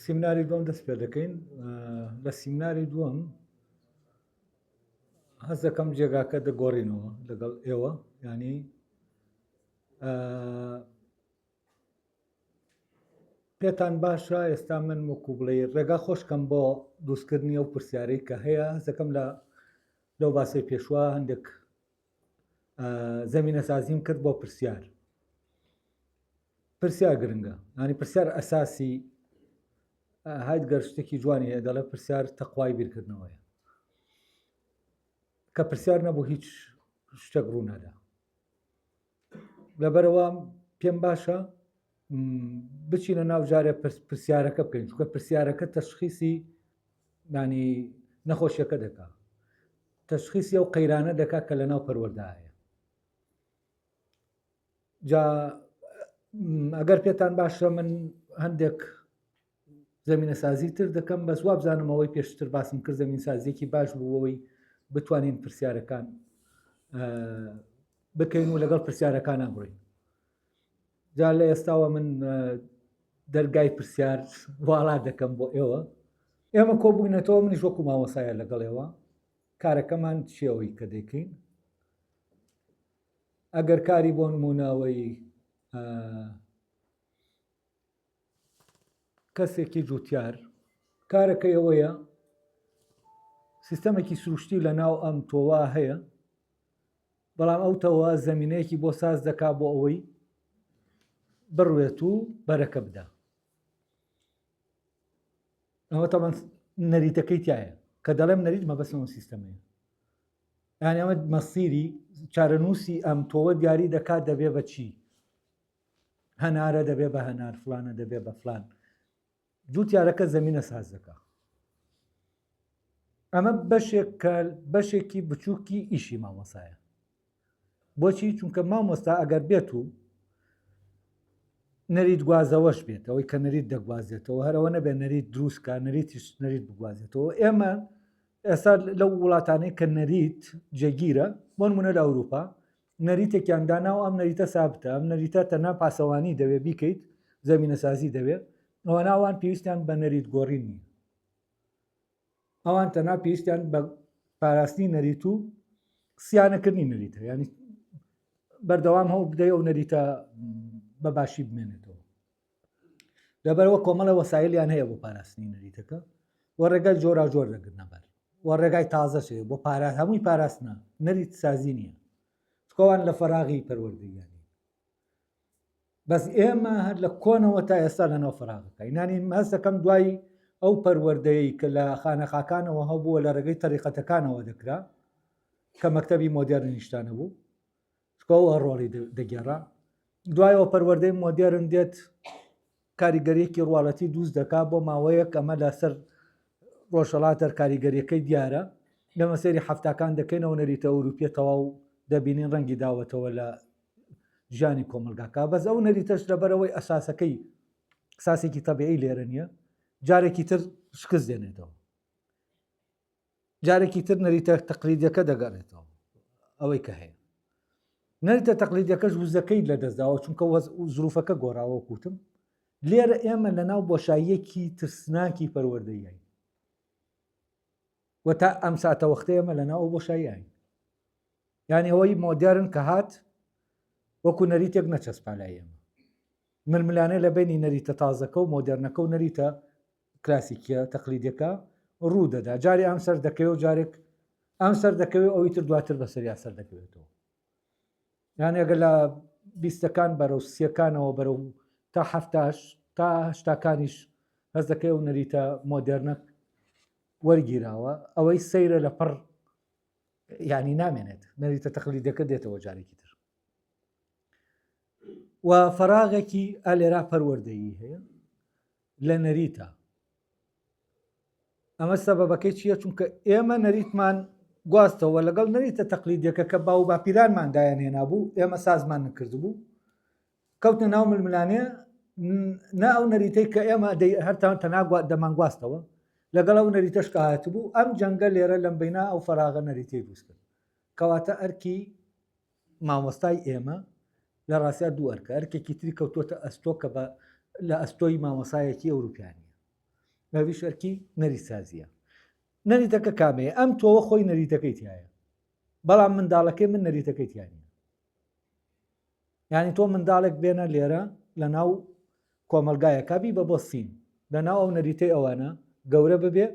سیمیناری دوم دەست پێ دەکەین. لە سیمیناری دووەم هەست دەکەم جێگاکە دەگۆڕینەوە لەگەڵ ئێوە، ینی پێتان باشە ئێستا من وەکو بڵێ ڕێگا خۆشکەم بۆ دروستکردنی ئەو پرسیارەی کە هەیە. هەست دەکەم لەو باسی پێشوە هەندێک زەمینە سازیم کرد بۆ پرسیار گرنگە، ینی پرسیار ئەساسی هایت گەر شتێکی جوانی هەیە دەڵێ پرسیار تەقوای بیرکردنەوەیە، کە پرسیار نەبوو هیچ شتێک ڕوو نەدا. لەبەرەوە پێم باشە بچینە ناو جارێ پرسیارەکە بکەین، چونکە پرسیارەکە تەشخیصی ینی نەخۆشیەکە دەکات، تەشخیصی ئەو قەیرانە دەکات کە لەناو پەروەردەیە. جا ئەگەر پێتان باشە من هەندێک زەمینە سازی تر دەکەم، بەس وا بزانم ئەوەی پێشتر باسم کرد زەمین سازیێکی باش بووەوەی بتوانین پرسیارەکان بکەین و لەگەڵ پرسیارەکان نابڕین. جا لە ئێستاوە من دەرگای پرسیار واڵا دەکەم بۆ ئێمە کۆبووینەتەوە، منیش وەکو مامۆسایە لەگەڵ ئێوە کارەکەمان چیەوەی کە دەکەین. ئەگەر کاری بۆ نمونەوەی کەسێکی جوتیار کارەکە ئەوەیە سیستەمێکی سروشتی لە ناو ئەم تۆوا هەیە، بەڵام ئەو تەوە زەمینەیەکی بۆ ساز دەکا بۆ ئەوەی بڕوێت و بەرەکە بدە. ئەوە تەمەن نەریتەکەی تایە کە دەڵێم نەریت مەبەستەوە سیستەمەیە، یعنی ئەمە مەسیری چارەنووسی ئەم تۆوە دیاری دەکات دەبێ بە چی، هەنارە دەبێ بە هەنار، فلانە دەبێ بە فلان، جوتیارەکە زەمینە ساز دەکا. ئەمە بەشێکی بچووکی ئیشی مامۆسایە. بۆچی؟ چونکە مامۆستا ئەگەر بێت و نەریت گوازەوەش بێت، ئەوەی کە نەریت دەگوازێتەوە، هەرەوە نەبێت نەریت دروستکە، نەریتیش نەریت بگوازێتەوە. ئێمە ئێستا لەو وڵاتانەی کە نەریت جێگیرە، بۆ نمونە لە ئەوروپا نەریتێکیان دانا و ئەم نەریتە سابتە، ئەم نەریتە تەنها پاسەوانی دەوێت بیکەیت، زەمینە سازی دەوێت، ئەوە ناوان پێویستیان بە نەریت گۆڕین نیە، ئەوان تەنها پێویستیان بە پاراستنی نەریت و سیانەکردنی نەریتە، ینی بەردەوام هەوڵ بدەیە و نەریتە بەباشی بمێنێتەوە. لەبەرەوە کۆمەڵە وەسایلیان هەیە بۆ پاراستنی نەریتەکە، وە ڕێگای جۆرا جۆر دەگرنە بەر، وە ڕێگای تازەش هەیە بۆ هەمووی پاراستنە، نەریت سازی نییە، چکۆوان لە فەراغی پەروەردەییانی. بەس ئێمە هەر لە کۆنەوە تا ئێستا لەناو فەراغەکە، ینانی هەست دەکەم دوای ئەو پەروەردەیی کە لە خانەخاکانەوە هەبووە لە ڕێگەی تەریقەتەکانەوە دەکرا کە مەکتەبی مۆدێرنیشتانە بوو، چکەوە ڕۆڵی دەگێڕا، دوایەوە پەروەردەی مۆدێرن دێت کاریگەریەکی ڕواڵەتی دروست دەکات بۆ ماوەیەک، ئەمە لەسەر ڕۆژهەڵاتەر کاریگەریەکەی دیارە، لەمە سەیری هەفتاکان دەکەینەوە نەریتە ئەوروپیە تەواو دەبینین ڕەنگی داوەتەوە لە ژیانی کۆمەلگاکە. بەس ئەو نەریتەش لەبەرەوەی ئەساسەکەی ساسێکی تەبیعی لێرە نییە، جارێکی تر شکست دێنێتەوە، جارێکی تر نەریتە تەقلیدیەکە دەگەڕێتەوە. ئەوەی کە هەیە نەریتە تەقلیدیەکەش وزەکەی لە دەستداوە، چونکە زروفەکە گۆڕاوە کوتم. لێرە ئێمە لەناو بۆشاییەکی ترسناکی پەروەردەیی و تا ئەم ساتە وەختەی ئێمە لەناو بۆشاییین، یعنی ئەوەی مۆدێرن کە هات وەکو نەریتێک نەچەسپا لای ئێمە، ململانەی لە بینی نەریتە تازەکە و مۆدێرنەکە و نەریتە کلاسیکیە تەقلیدیەکە ڕوو دەدا، جارێ ئەم سەر دەکەوێت و جارێک ئەم سەر دەکەوێت ئەوی تر دواتر بەسەریا سەر دەکەوێتەوە. یعنی ئەگەر لە 20ەکان بەرەو 30ەکانەوە بەرەو تا 70 تا 80کانیش هەست دەکەوێت و نەریتە مۆدێرنە وەرگیراوە، ئەوەی سەیرە لە پڕ، یعنی نامێنێت، نەریتە تەقلیدیەکە دێتەوە جارێکی تر. و فەراغێکی ئالێرا پەروەردەیی هەیە لە نەریتە. ئەمە سەبەبەکەی چییە؟ چونکە ئێمە نەریتمان گواستەوە لەگەڵ نەریتە تەقلیدیەکە کە باو باپیرانمان دایان هێنابوو، ئێمە سازمان نکردبوو، کەوتە ناو ململانێ، نا ئەو نەریتەی کە ئێمە هەرتان تەنها دەمان گواستەوە لەگەڵ ئەو نەریتەش کە هاتبوو، ئەم جەنگە لێرە لەم بەینا ئەو فەراغە نەریتەی دروست کرد. کەواتە ئەرکی مامۆستای ئێمە لە ڕاستیا دوو ئەرکە، ئەرکێکی تری کەوتوتە ئەستۆ کە لە ئەستۆی مامۆسایەکی ئەوروپیانیە، ناوی شەرکی نەریت سازیە. نەریتەکە کامەیە؟ ئەم تۆوە خۆی نەریتەکەی تایە، بەڵام منداڵەکەی من نەریتەکەی تیانە. یعنی تۆ منداڵێک بێنە لێرە لە ناو کۆمەلگایە کابی بە بۆ سین لە ناو ئەو نەریتەی ئەوانە گەورە ببێ،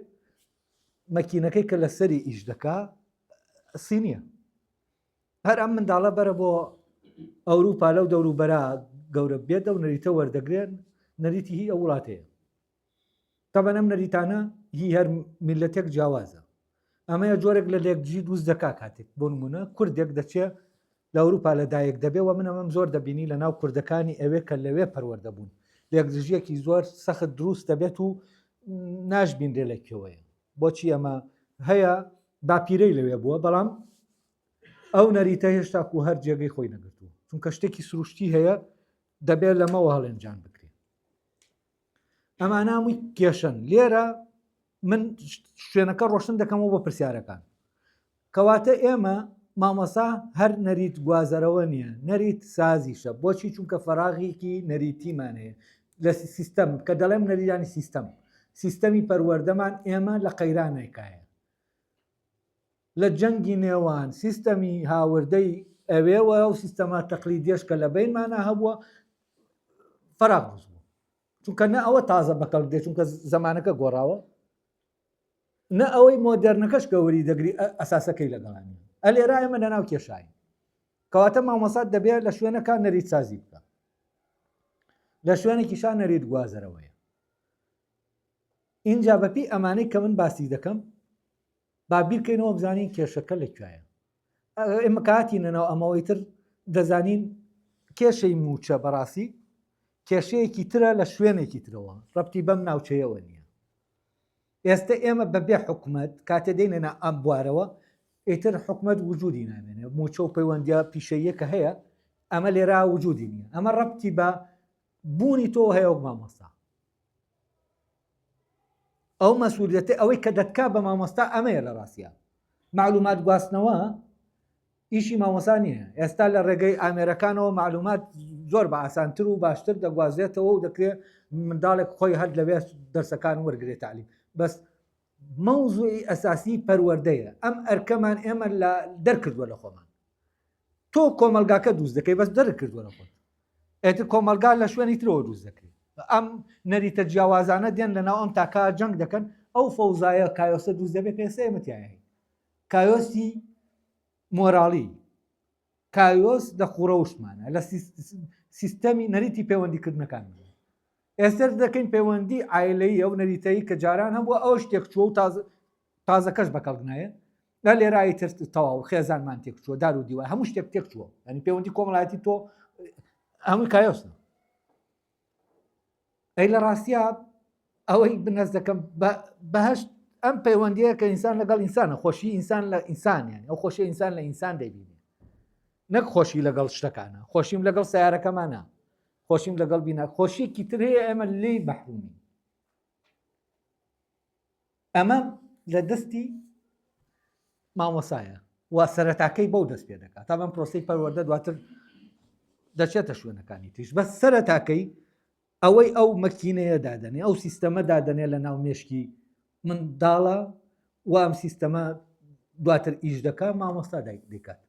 مەکینەکەی کە لە سەری ئیش دەکا سینیە. هەر ئەم منداڵە بەرە بۆ ئەوروپا لەو دەوروبەرا گەورە بێت و نەریتە وەردەگرێن، نەریتی هی ئەو وڵاتەیە. تەبەن ئەم نەریتانە هی هەر میلەتێک جیاوازە. ئەمەیە جۆرێک لە لێکجی دروست دەکا کاتێک بۆ نمونە کوردێک دەچێت لە ئەوروپا لەدایک دەبێ و من ئەمەم زۆر دەبینی لە ناو کوردەکانی ئەوێ کە لەوێ پەروەردە بوون، لێکدژیەکی زۆر سەخت دروست دەبێت و ناشبینرێ لەکوێوەیە. بۆچی ئەمە هەیە باپیرەی لەوێ بووە، بەڵام ئەو نەریتە هێشتا و هەر جێگەی خۆی نەگرتووە، چونکە شتێکی سروشتی هەیە دەبێت لەمەوە هەڵێنجان بکرێت. ئەمانە هەمووی کێشن. لێرە من شوێنەکە ڕۆشن دەکەمەوە بۆ پرسیارەکان. کەواتە ئێمە مامۆسا هەر نەریت گوازەرەوە نییە، نەریت سازیشە. بۆچی؟ چونکە فەراغێکی نەریتیمان هەیە لە سیستەم، کە دەڵێم نەریدانی سیستەمی پەروەردەمان ئێمە لە قەیرانێکایە. لە جەنگی نێوان سیستەمی هاوردەی ئەوێوە و سیستەما تەقلیدیەش کە لە بینمانە هەبووە فەراغ دروست بوو، چونکە نە ئەوە تازە بەکەڵ دێت چونکە زەمانەکە گۆڕاوە، نە ئەوەی مۆدێرنەکەش گەوری دەگری ئەساسەکەی لەگەڵانی. ئەلێرا ئێمە لە ناو کێشاین. کەواتە مامۆسات دەبێت لە شوێنەکە نەریت سازی بکە، لە شوێنێکیشان نەریت گوازەرەوەیە. اینجا بەپی ئەمانەی کە من باسی دەکەم با بیرکەینەوە بزانین کێشەکە لەکوێیە. ئێمە کاتی نەناو ئەمەوەی تر دەزانین کێشەی موچە بەڕاستی کێشەیەکی ترە لە شوێنێکی ترەوە، ڕەبتی بەم ناوچەیەوە نییە. ئێستا ئێمە بەبێ حکومەت کاتێ دێنێنە ئەم بوارەوە ئیتر حکومەت وجودی نامێنێ، موچە و پەیوەندیە پیشەیەکە هەیە، ئەمە لێرا وجودی نییە. ئەمە ڕەبتی بە بوونی تۆ هەیە وەک مامۆستا. ئەو مەسئولیەتە ئەوەی کە دەتکا بە مامۆستا ئەمەیە لە ڕاستیە. معلومات گواستنەوە ئیشی مامۆستا نییە. ئێستا لە ڕێگەی ئامێرەکانەوە معلومات زۆر بە ئاسانتر و باشتر دەگوازێتەوە و دەکرێت منداڵێک خۆی هەر لەوێ دەرسەکان وەرگێت تعلیم. بەس مەوزوعی ئەساسی پەروەردەیە. ئەم ئەرکەمان ئێمە لە دەرکردووە لە خۆمان. تۆ کۆمەلگاکە دروست دەکەی بەس دەرکردووە لە خۆت. ئێتر کۆمەلگا لە شوێنی ترەوە دروست دەکەی. ئەم نەریتە جیاوازانە دێن لە ناو ئەم تاکا جەنگ دەکەن، ئەو فەوزایە کایۆسە دروست دەبێت پێسە ئێمەتیایە. کایۆسی مۆراڵی، کایۆس لە خوڕەوشمانە لە سیستەمی نەریتی پەیوەندیکردنەکان. ئێستا دەکەین پەیوەندی عایلەی ئەو نەریتەیە کە جاران هەبووە ئەو شتێک چووە و تازەکەش بەکەڵنایە لە لێرایی تر تەواو خێزانمان تێک چووە، دار و دیوار هەموو شتێک تێک چووە. ینی پەیوەندی کۆمەڵایەتی تۆ هەمووی کایۆسە. ئەی لە ڕاستیە ئەوەی بنەس دەکەم بەهشت ئەم پەیوەندیە کە ئینسان لەگەڵ ئینسانە، خۆشی ئینسان لە ئینسانیان، ئەو خۆشی ئینسان لە ئینسان دەبینێ، نەک خۆشی لەگەڵ شتەکانە. خۆشیم لەگەڵ سیارەکەمانە، خۆشیم لەگەڵ بینا، خۆشیێکی تر هەیە ئێمە لێی مەحرومین. ئەمە لە دەستی مامۆسایە و سەرەتاکەی بەو دەست پێ دەکات تا بەم پرۆسەی پەروەردە دواتر دەچێتە شوێنەکانی تریش. بەس سەرەتاکەی ئەوەی ئەو مەکینەیە دادەنێ، ئەو سیستەمە دادەنێ لە ناو مێشکی منداڵە و ئەم سیستەمە دواتر ئیش دەکا مامۆستا دەکات.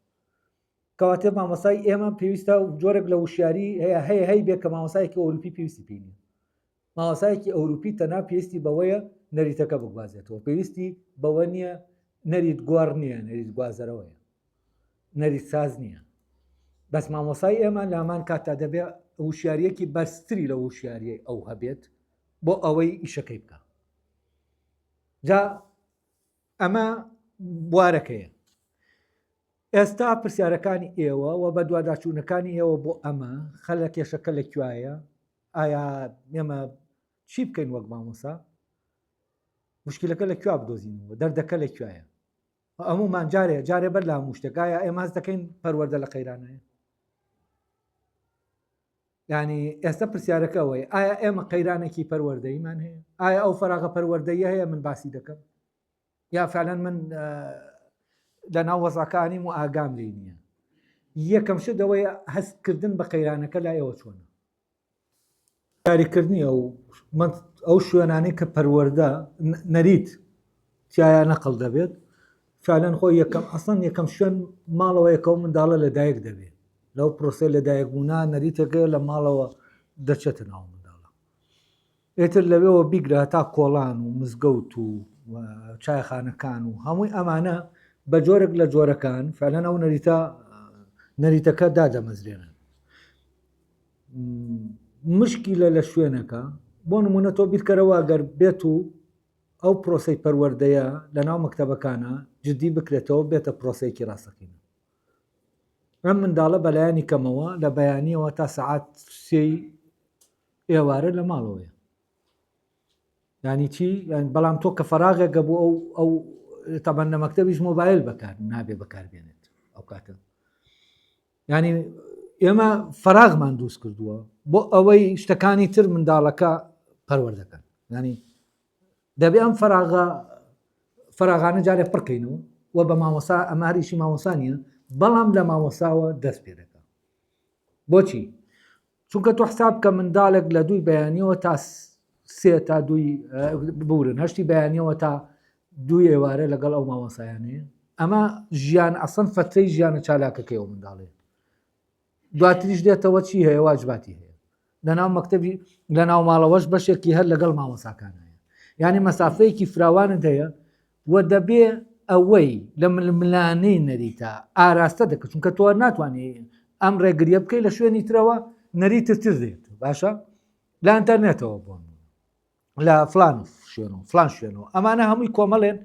کەواتە مامۆسای ئێمە پێویستە جۆرێک لە وشیاری هەیە هەی بێت کە مامۆسایەکی ئەوروپی پێویستی پێ نیە. مامۆسایەکی ئەوروپی تەنها پێویستی بەوەیە نەریتەکە بگوازێتەوە، پێویستی بەوە نییە، نەریت گوار نییە، نەریت گوازەرەوەیە، نەریت ساز نییە. بەس مامۆسای ئێمە لامان کاتا دەبێت وشیارەکی بەرزتری لە وشیاریە ئەو هەبێت بۆ ئەوەی ئیشەکەی بکە. جا ئەمە بوارەکەیە. ئێستا پرسیارەکانی ئێوە و بە دوواداچوونەکانی ئێوە بۆ ئەمە خەلە کێشەکە لەکوایە؟ ئایا ئێمە چی بکەین وەک مامۆسا؟ مشکلەکە لەکوێ بدۆزینەوە؟ دەردەکە لەکوایە؟ هەموومان جارێ بەر لە هەموو شتێک. ئایا ئێمە هەست دەکەین پەروەردە لە قەیرانەیە؟ یعنی ئێستا پرسیارەکە ئەوەیە ئایا ئێمە قەیرانێکی پەروەردەیمان هەیە؟ ئایا ئەو فەراغە پەروەردەیە هەیە من باسی دەکەم؟ یا فعلەن من لە ناو وەزعەکانیم و ئاگام لێ نییە؟ یەکەم شت ئەوەیە هەستکردن بە قەیرانەکە لای ئێوە چۆنە؟ یاریکردنی ئەو شوێنانەی کە پەروەردە نەریت تایە نەقڵ دەبێت فعلەن خۆی ئەسڵەن یەکەم شوێن ماڵەوە یەکەوە منداڵە لەدایک دەبێت لەو پرۆسەی لەدایک بوونا نەریتەکە لە ماڵەوە دەچێتە ناو منداڵە ئێتر لەوێەوە بیگرە تا کۆڵان و مزگەوت و چایخانەکان و هەمووی ئەمانە بە جۆرێک لە جۆرەکان فعلەن ئەو نەریتەکە دادەمەزرێنن مشکیلە لە شوێنەکە بۆ نمونە تۆ بیرکەرەوە گەر بێت و ئەو پرۆسەی پەروەردەیە لە ناو مەکتەبەکانە جددی بکرێتەوە بێتە پرۆسەیەکی ڕاستەقینە ئەم منداڵە بەلایانی کەمەوە لە بەیانیەوە تا سەعات سێی ئێوارە لە ماڵەوەیە ینی چی بەڵام تۆ کە فەراغێکە بۆ ئەو تەبەن لە مەکتەبیش مۆبایل بەکار نابێ بەکاربێنێت ئەو کاتە ینی ئێمە فەراغمان دروست کردووە بۆ ئەوەی شتەکانی تر منداڵەکە پەروەردەکەن ینی دەبێ ئەم فەراغانە جارێک پڕکەینەوە و بە مامۆسا ئەماریشی مامۆسانیە بەڵام لە مامۆساوە دەست پێ دەکە بۆچی چونکە تۆ حساب کە منداڵێک لە دووی بەیانیەوە تا سێ تا دوی بورن هەشتی بەیانیەوە تا دوی ئێوارە لەگەڵ ئەو مامۆسایانەیە ئەمە ژیان ئەسەن فەترەی ژیانە چالاکەکەیەوە منداڵێ دواتریش دێتەوە چی هەیە واجباتی هەیە لەناو مەکتەبی لە ناو ماڵەوەش بەشێکی هەر لەگەڵ مامۆساکان هەیە یعنی مەسافەیەکی فراوانت هەیە و دەبێ ئەوەی لە ململانەی نەریتە ئاراستە دەکەن چونکە تۆ ناتوانێت ئەم ڕێگریە بکەی لە شوێنی ترەوە نەریتر تر دێت باشە لە ئینتەرنێتەوە بۆن لە فلان شوێنەوە ئەمانە هەمووی کۆمەڵێن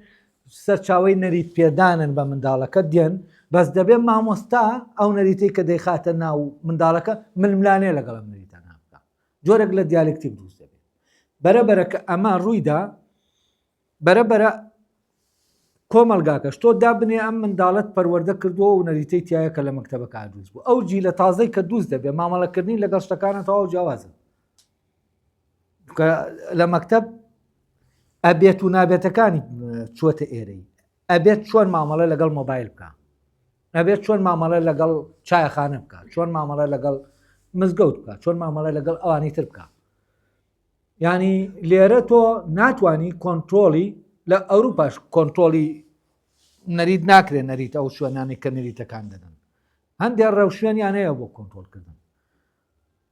سەرچاوی نەریت پێدانن بە منداڵەکە دێن بەس دەبێ مامۆستا ئەو نەریتەی کە دەیخاتە ناو منداڵەکە ململانێ لەگەڵم نەریتە نابکە جۆرێک لە دیالکتیک دروست دەبێت بەرەبەرەکە ئەمە ڕوویدا بەرەبەرە کۆمەلگاکەش تۆ دابنێ ئەم منداڵەت پەروەردە کردووە و نەریتەی تایە کە لە مەکتەبەکە دروست بوو ئەو جی لە تازەی کە دروست دەبێت مامەڵەکردنی لەگەڵ شتەکانە تەواو جیاوازە لە مەکتەب ئەبێت و نابێتەکانی چوەتە ئێرەی ئەبێت چۆن مامەڵە لەگەڵ مۆبایل بکە ئەبێت چۆن مامەڵە لەگەڵ چایەخانە بکە چۆن مامەڵە لەگەڵ مزگەوت بکە چۆن مامەڵە لەگەڵ ئەوانی تر بکە ینی لێرە تۆ ناتوانانی کۆنتترۆلی لە ئەوروپاش کۆنتترۆلی نەریت ناکرێت نەریت ئەو شوێنانی کە نەریتەکان دەدەن هەندێک ڕێو شوێنیانەیە بۆ کۆنتترۆلکردن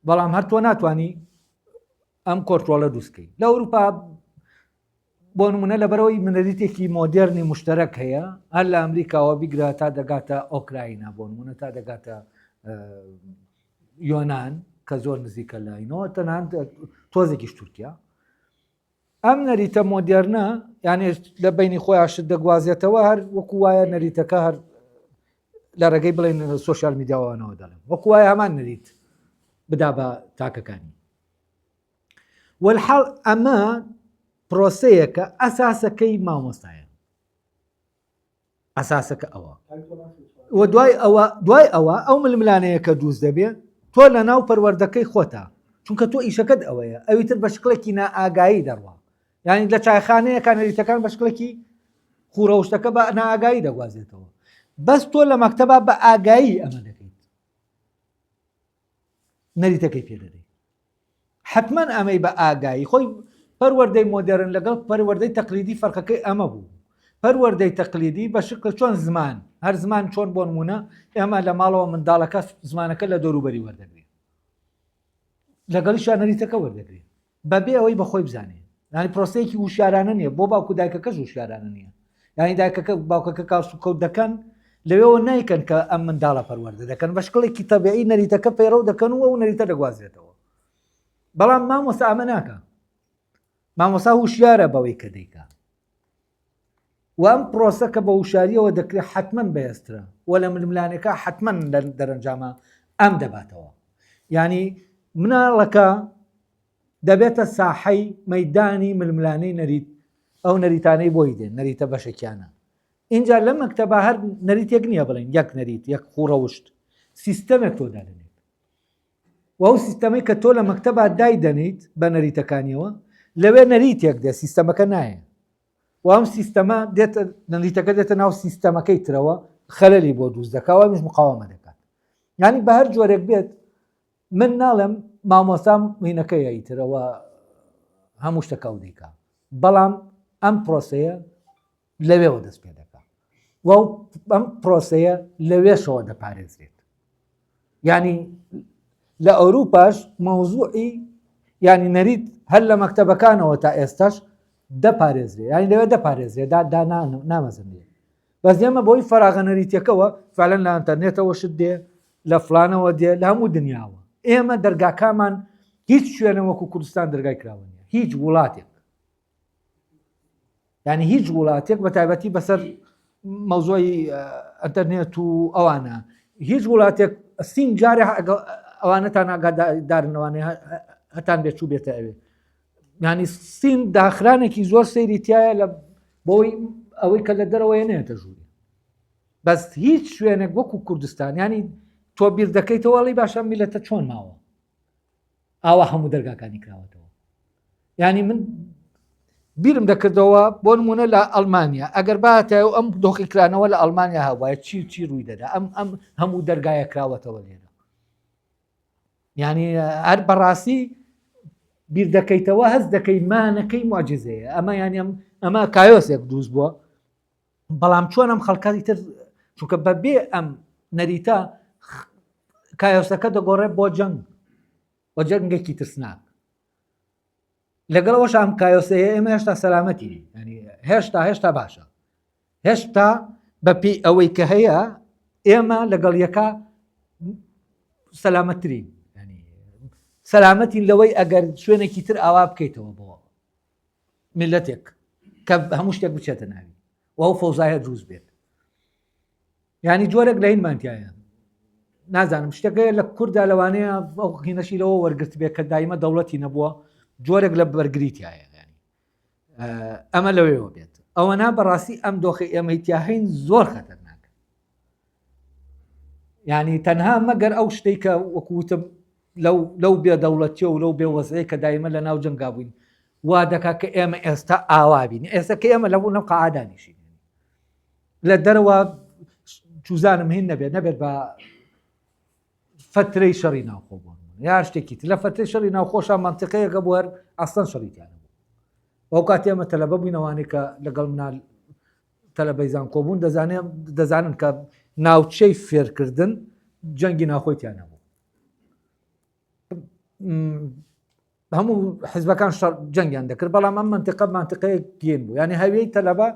بەڵام هەر تۆ ناتوانانی ئەم کۆنتترۆلە دروستکەی لە ئەوروپا بۆ نمونە لەبەرەوەی منەریتێکی مۆدرنی مشتەرەک هەیە هەر لە ئەمریکاوە بیگرە تا دەگاتە ئۆکراینە بۆ نمونە تا دەگاتە یۆناان کە زۆر نزیکە لاینەوە تەنانند تۆزێکیش تورکیا ئەم نەریتە مۆدرنە یانێ لە بینی خۆیانشت دەگوازێتەوە هەر وەکو وایە نەریتەکە هەر لە ڕێگەی بڵێن سوۆشیال میدیاوانەوە دەڵێن وەکو وایە هەمان نەریت بدا بە تاکەکانی وەلحاڵ ئەمە پرۆسەیەکە ئەساسەکەی مامۆستایە ئەساسەکە ئەوە و دوای ئەوە ئەو ململانەیە کە دروست دەبێت تۆ لە ناو پەروەردەکەی خۆتە چونکە تۆ ئیشەکەت ئەوەیە ئەویتر بە شکڵێکی نائاگایی دەڕوا یعنی لە چایخانەیەکان نەریتەکان بە شکڵێکی خوڕەوشتەکە بە نائاگایی دەگوازێتەوە بەس تۆ لە مەکتەبە بە ئاگایی ئەمە دەکەیت نەریتەکەی پێدەدەیت حتمما ئەمەی بە ئاگایی خۆی پەروەردەی مۆدرن لەگەڵ پەروەردەی تەقلیدی فەرقەکەی ئەمە بوو پەروەردەی تەقلیدی بە شکل چۆن زمان هەر زمان چۆن بۆ نمونە ئێمە لە ماڵەوە منداڵەکە زمانەکە لە دەوروبەری وەردەگرێت لەگەڵیشان نەریتەکە وەردەگرێت بەبێ ئەوەی بەخۆی بزانێت ینی پرۆسەیەکی وشارانە نییە بۆ باوکو دایکەکەش وشارانە نییە ینی دایکەکە باوکەکە کاس و کەوت دەکەن لەوێەوە نایکەن کە ئەم منداڵە پەروەردە دەکەن بە شکڵێکی تەبیعی نەریتەکە پەیڕەو دەکەن و ئەو نەریتە دەگوازێتەوە بەڵام مامۆستا ئەمە ناکە مامۆستا وشیارە بەوەی کە دەیکا و ئەم پرۆسە کە بە وشاریەوە دەکرێت حتمما بەهێزترە و لە ململانەکە حتمما دەرەنجامە ئەم دەباتەوە ینی مناڵەکە دەبێتە ساحەی مەیدانی ململانەی نەریت ئەو نەریتانەی بۆی دێن نەریتە بەشێکیانە اینجا لە مەکتەبە هەر نەریتێک نییە بڵێن یەک نەریت یەک خوڕەوشت سیستەمێک تۆ دادنێت و ئەو سیستەمەی کە تۆ لە مەکتەبە دایدەنیت بە نەریتەکانیەوە لەوێ نەریتێک دێ سیستەمەکە نایە و ئەم سیستەمە نەریتەکە دێتە ناو سیستەمەکەی ترەوە خەلەلی بۆ دروست دەکاوە میش مقاومە دەکات ینی بە هەر جۆرێک بێت من ناڵم مامۆسام مینەکەی ئیترەوە هەموو شتەکە ئەو دیکە بەڵام ئەم پرۆسەیە لەوێەوە دەست پێ دەکات و ئەم پرۆسەیە لەوێشەوە دەپارێزرێت ینی لە ئەوروپاش مەوزوعی ینی نەریت هەر لە مەکتەبەکانەوە تا ئێستاش دەپارێزرێ ینی لەوێ دەپارێزرێ دا نامەزنێ بەس ئێمە بۆی فەراغە نەریتەکەەوە فعلەن لە ئینتەرنێتەوە شت دێ لە فلانەوە دێ لە هەموو دنیاوە ئێمە دەرگاکامان هیچ شوێنە وەکو کوردستان دەرگای کراوە نیە هیچ وڵاتێک ینی هیچ وڵاتێک بە تایبەتی بەسەر مەوزوعی ئەتەرنێت و ئەوانە هیچ وڵاتێک سین جارێ ئەوانەتان ئاگادارنەوانێ هەتان بێت چوو بێتە ئەوێ ینی سین داخرانێکی زۆر سەیری تایە لە بۆی ئەوەی کە لە دەرەوەی نێتە ژووری بەس هیچ شوێنێک وەکو کوردستان ینی تۆ بیر دەکەیتەوەڵی باشە میلەتە چۆن ماوە ئاوا هەموو دەرگاکانی کراوەتەوە ینی من بیرم دەکردەوە بۆ نمونە لە ئەڵمانیا ئەگەر باتە و ئەم دۆخی کرانەوە لە ئەڵمانیا هەبواە چی ڕووی دەدا ئەم هەموو دەرگایە کراوەتەوە لێرە ینی هەر بەڕاستی بیر دەکەیتەوە هەست دەکەی مانەکەی معجزەیە ئەمە ینی ئەمە کایۆسێک دروست بووە بەڵام چۆن ئەم خەڵکانی تر چونکە بەبێ ئەم نەریتە کایۆسەکە دەگۆڕێت بۆ جەنگ بۆ جەنگێکی ترسناک لەگەڵەوەش ئەم کایۆسەیە ئێمە هێشتا سەلامەتی ینی هێشتا باشە هێشتا بەپی ئەوەی کە هەیە ئێمە لەگەڵ یەکە سەلامەتترین سەلامەتی لەوەی ئەگەر شوێنێکی تر ئاوا بکەیتەوە بۆ میلەتێک کە هەموو شتێک بچێتە ناوی و ئەو فەوزایە دروست بێت ینی جۆرێک لە هینمانتیایە نازانم شتێکەیە لە کووردا لەوانەیە ئەو هینەشی لەوە وەرگرت بێت کە دایمە دەوڵەتی نەبووە جۆرێک لە بەرگریتایە ینی ئەمە لەوێەوە بێت ئەوەنا بەڕاستی ئەم دۆخی ئێمەیتیاهین زۆر خەتەرناک ینی تەنها مەگەر ئەو شتەی کە وەکوتم لەو بێ دەوڵەتیە و لەو بێ وەزعی کە دایمە لە ناو جەنگا بووین وا دەکات کە ئێمە ئێستا ئاوابین ئێستا کە ئێمە لەبوو نەو قەعادانیشین لە دەرەوە جوزانم هین نەبێت بە فترەی شەڕی ناوخۆ بوون یا شتێکی لە فترەی شەڕی ناوخۆشە مەنتیقەیەکە بۆ هەر ئەستان شەڕیتیانە بوو ئەو کات ئێمە تەلەبە بووینەوانەی کە لەگەڵ منال تەلەبەیزان کۆبوون دەزانن کە ناوچەی فێرکردن جەنگی ناخۆیتیانە بوو هەموو حزبەکان جەنگیان دەکرد بەڵام ئەم منتیقەیە گێن بوو ینی هەویەی تەلەبە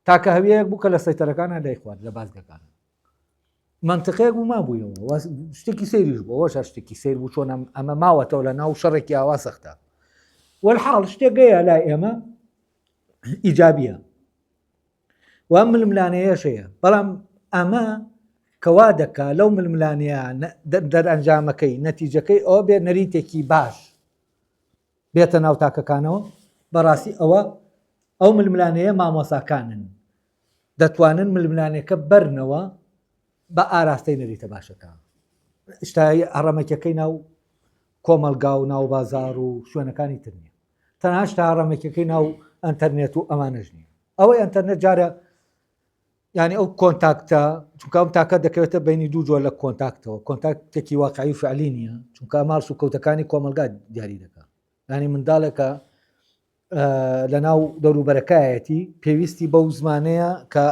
تاکە هەویەیەک بوو کە لە سەیتەرەکانە لای خوارد لە بازگەکان منتیقەیەک بوو مابوویەوە شتێکی سەیریش بوو ئەوەش شتێکی سیر بوو چۆن ئەمە ماوەتەوە لە ناو شەڕێکی ئاوا سەختە وەالحاڵ شتێک گەیە لای ئێمە ئیجابیە و ئەم ململانەیەشەیە بەڵام ئەمە کەوا دەکا لەو ململانەیە دەرئەنجامەکەی نەتیجەکەی ئەوە بێ نەریتێکی باش بێتە ناو تاکەکانەوە بەڕاستی ئەو ململانەیە مامۆساکانن دەتوانن ململانەکە بەرنەوە بە ئاراستەی نەریتە باشەکە شتایی هەڕەمەکەکەی ناو کۆمەلگا و ناو بازار و شوێنەکانی تر نیە تەنها شتا هەڕەمەکەکەی ناو ئەنتەرنێت و ئەمانەش نیە ئەوەی ئەنتەرنێت جارە ینی ئەو کۆنتاکتە چونکە ئەم تاکە دەکەوێتە بینی دوو جۆر لە کۆنتاکتەوە کۆنتاکتێکی واقعی و فعلی نییە چونکە ماڵ و کەوتەکانی کۆمەلگا دیاری دەکات ینی منداڵێکە لە ناو دەوروبەرەکایەتی پێویستی بەو زمانەیە کە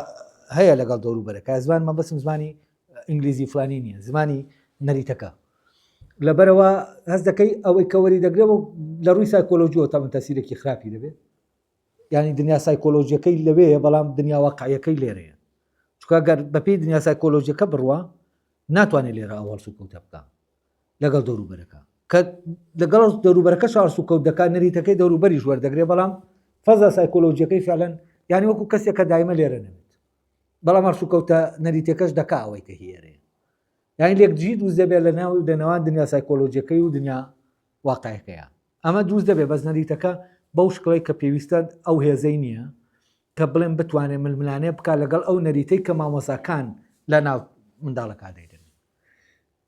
هەیە لەگەڵ دەوروبەرەکە زمان مە بەسم زمانی ئینگلیزی فلانی نییە زمانی نەریتەکە لەبەرەوە هەست دەکەی ئەوەی کەوەری دەگرێت و لە ڕووی سایکۆلۆژیەوە تا من تەسیرێکی خراپی دەبێت ینی دنیا سایکۆلۆژیەکەی لەوەیە بەڵام دنیا واقعیەکەی لێرەیە چونکە گەر بەپێی دنیا سایکۆلۆژیەکە بڕوە ناتوانێت لێرە ئەوەڵ سوکەوتە بکە لەگەڵ دەوروبەرەکە کە لەگەڵ دەوروبەرەکە شار سوکەوت دەکات نەریتەکەی دەوروبەری وەردەگرێت بەڵام فەزا سایکۆلۆژیەکەی فعلەن ینی وەکو کەسێکە دایمە لێرە نەبێت بەڵام هەرسوکەوتە نەریتەکەش دەکا ئەوەی کە هێرەیە یعنی لێک جی دروست دەبێت لە ناو دەنەوان دنیا سایکۆلۆژیەکەی و دنیا واقعیەکەیە ئەمە دروست دەبێت بەس نەریتەکە بەو شکڵی کە پێویستە ئەو هێزەی نییە کە بڵێن بتوانێت ململانێ بکات لەگەڵ ئەو نەریتەی کە مامۆساکان لە ناو منداڵەکە دەیدن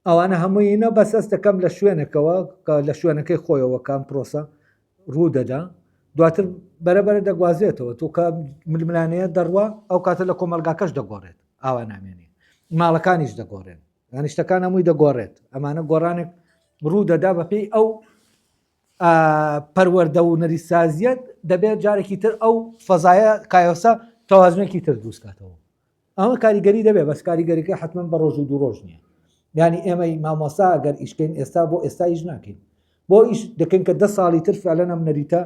ئەوانە هەموویینە بەس ئەست دەکەم لە شوێنێکەوە کە لە شوێنەکەی خۆیەوە کام پرۆسە ڕوو دەدا دواتر بەرەبەرە دەگوازێتەوە تۆ کە ململانەیە دەڕوە ئەو کاتە لە کۆمەلگاکەش دەگۆڕێت ئاوا نامێنێ ماڵەکانیش دەگۆڕێن ینی شتەکان هەمووی دەگۆڕێت ئەمانە گۆڕانێک ڕوو دەدا بەپێی ئەو پەروەردە و نەریتسازیەت دەبێت جارێکی تر ئەو فەزایە کایۆسا تەوازنێکی تر دروستکاتەوە. ئەمە کاریگەری دەبێت بەس کاریگەریەکە حتمما بە ڕۆژ و دوو ڕۆژ نییە. یعنی ئێمەی مامۆسا ئەگەر ئیشکەین ئێستا بۆ ئێستا ئیش ناکەین بۆ ئیش دەکەین کە 10 ساڵی تر فعلەن ئەم نەریتە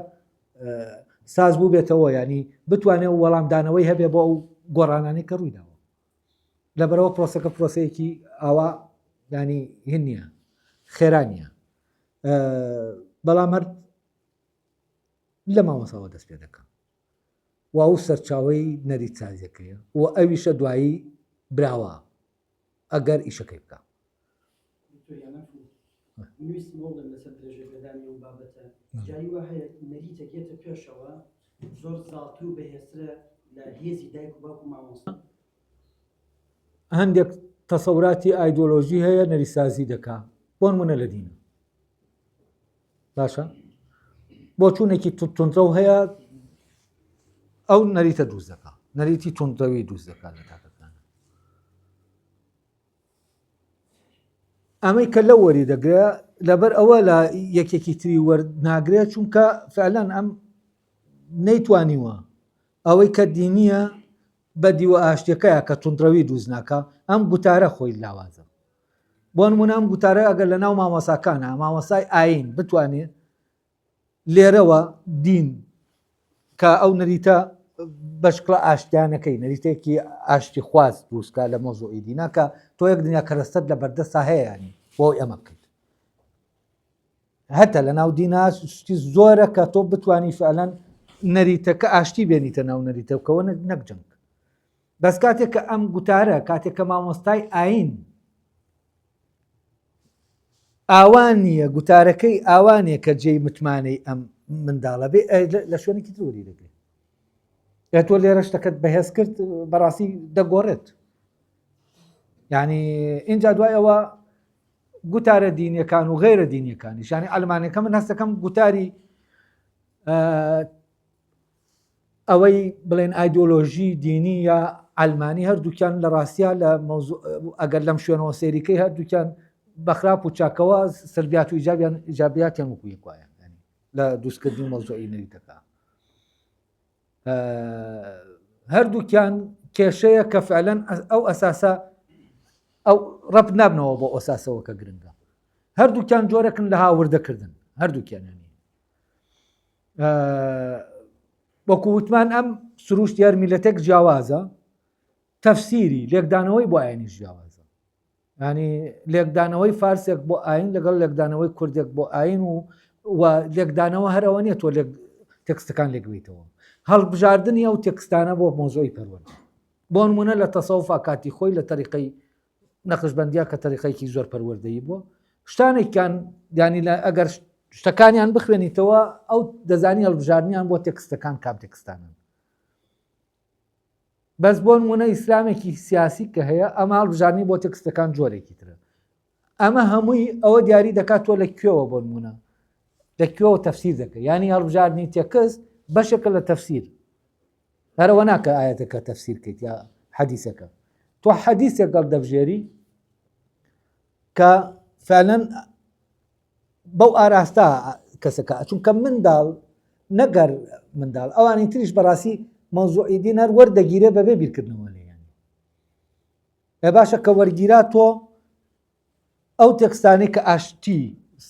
ساز بوو بێتەوە، ینی بتوانێت وەڵامدانەوەی هەبێ بۆ ئەو گۆڕانانەی کە ڕوویداوە. لەبەرەوە پرۆسەکە پرۆسەیەکی ئاوا ینی هین نییە خێرانە، بەڵام هەر لە مامۆساوە دەست پێ دەکەم و ئەو سەرچاوی نەریتسازیەکەیە و ئەویشە دوایی براوە ئەگەر ئیشەکەی بکە. جایی وا هەیە نەریتەکێتە پێشەوە زۆر زاڵتوو بەهێزترە لە هێزی دایک و باوک و مامۆستا. هەندێک تەسەوراتی ئایدۆلۆژی هەیە نەریتسازی دەکا بۆ نمونە لە دینە باشە بۆ چوونێکی تونترە و هەیە ئەو نەریتە دروست دەکا، نەریتی تونترەوی دروست دەکات لە تاکەکانە. ئەمەی کە لە وەری دەگرێت لەبەر ئەوە لە یەکێکی تری وەرناگرێت چونکە فعلەن ئەم نەیتوانیوە ئەوەی کە دینیە بە دیوە ئاشتەکەیە کە تونترەوی دروست ناکە ئەم گوتارە خۆی لاوازە. بۆ نمونە ئەم گوتارە ئەگەر لە ناو مامۆساکانە مامۆسای ئاین بتوانێت لێرەوە دین کە ئەو نەریتە بەشکڵە ئاشتیانەکەی نەریتێکی ئاشتی خواست دروستکە لە مۆزۆعی دیناکە تۆ یەک دنیا کەرەستەت لە بەردەستا هەیەانی بۆ ئەمە بکەیت. هەتا لە ناو دینا شتی زۆرە کە تۆ بتوانی فعلەن نەریتەکە ئاشتی بێنیتە ناو نەریتەکەوە نەک جەنگ. بەس کاتێک کە ئەم گوتارە کاتێک کە مامۆستای ئاین ئاوان نییە گوتارەکەی ئاوانێ کە جێی متمانەی ئەم منداڵە بێ لە شوێنێکی تروری دەگرێت. تۆ لێرە شتەکەت بەهێز کرد بەڕاستی دەگۆڕێت. یعنی اینجا دوای ئەوە گوتارە دینیەکان و غێرە دینیەکانیش ینی ئەلمانەکە من هەستەکەم گوتاری ئەوەی بڵێن ئایدۆلۆژی دینی یا ئەلمانی هەردووکیان لە ڕاستیا لە ئەگەر لەم شوێنەوە سێریکەی هەردووکیان بەخراپ و چاکەوە سەربیات و ئیجابیاتیان وەکو یەکوایە لە دروستکردنی مەوزوعی نەریتەکە. هەردووکیان کێشەیە کە فعلەن ئەو ئەساسە ئەو ڕەب نابنەوە بۆ ئەساسەوە کە گرنگە. هەردووکیان جۆرەکن لە هاوردەکردن هەردووکیانانی وەکو وتمان ئەم سروشت یارمیلەتێک جیاوازە تەفسیری لێکدانەوەی بۆ ئاینیش جیاوازە. ینی لێکدانەوەی فارسێک بۆ ئاین لەگەڵ لێکدانەوەی کوردێک بۆ ئاین و لێکدانەوە هەرەوە نیە تۆ تێکستەکان لێکبیتەوە هەڵبژاردننی ئەو تێکستانە بۆ مۆزۆی پەروەردە. بۆ نمونە لە تەسەوفا کاتی خۆی لە تەریقەی نەخشبەندیا کە تەریقەیەکی زۆر پەروەردەیی بووە شتانێکیان ینی ئەگەر شتەکانیان بخوێنیتەوە ئەو دەزانی هەڵبژاردنیان بۆ تێکستەکان کام تێکستانن. بەس بۆ نمونە ئیسلامێکی سیاسی کە هەیە ئەمە هەڵبژاردننی بۆ تێکستەکان جۆرێکی ترە. ئەمە هەمووی ئەوە دیاری دەکات تۆ لە کوێوە بۆ نمونە لە کوێوە تەفسیر دەکە ینی هەڵبژاردننی تێکست بەشێکە لە تەفسیر هەرەوە ناکە ئاەتەکە تەفسیر بکەیت یا حەدیثەکە تۆ حەدیثێک گەڵ دەبژێری کە فعلەن بەو ئاراستا کەسەکە چونکە منداڵ نەگەر منداڵ ئەوانی تریش بەڕاستی مەوزوعی دین هەر وەردەگیرێ بەبێ بیرکردنەوە لێیانی باشە کە وەرگیرا تۆ ئەو تێکستانی کە ئاشتی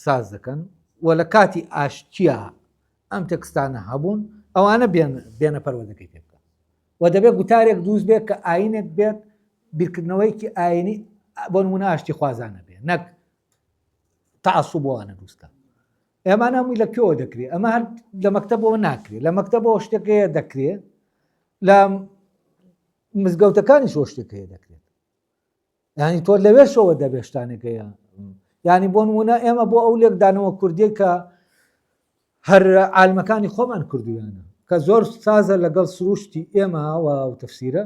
ساز دەکەن و لە کاتی ئاشتیە ئەم تێکستانە هەبوون ئەوانە بێنە پەروەردەکەی پێ بکە و دەبێت گوتارێک دروست بێت کە ئاینێک بێت بیرکردنەوەیکی ئاینی بۆ نمونە ئاشتی خوازانە بێت نەک تەعەسوبەوانە دروستکە. ئێمانە هەمووی لە کوێوە دەکرێت ئەمە هەر لە مەکتەبەوە ناکرێت لە مەکتەبەوە شتێکەیە دەکرێت لە مزگەوتەکانی شۆ شتێکەیە دەکرێت ینی تۆ لەوێشەوە دەبێت شتانێکەیە ینی بۆ نمونە ئێمە بۆ ئەو لێکدانەوە کوردی کە هەر عالمەکانی خۆمان کردویانە کە زۆر سازە لەگەڵ سروشتی ئێمە و تەفسیرە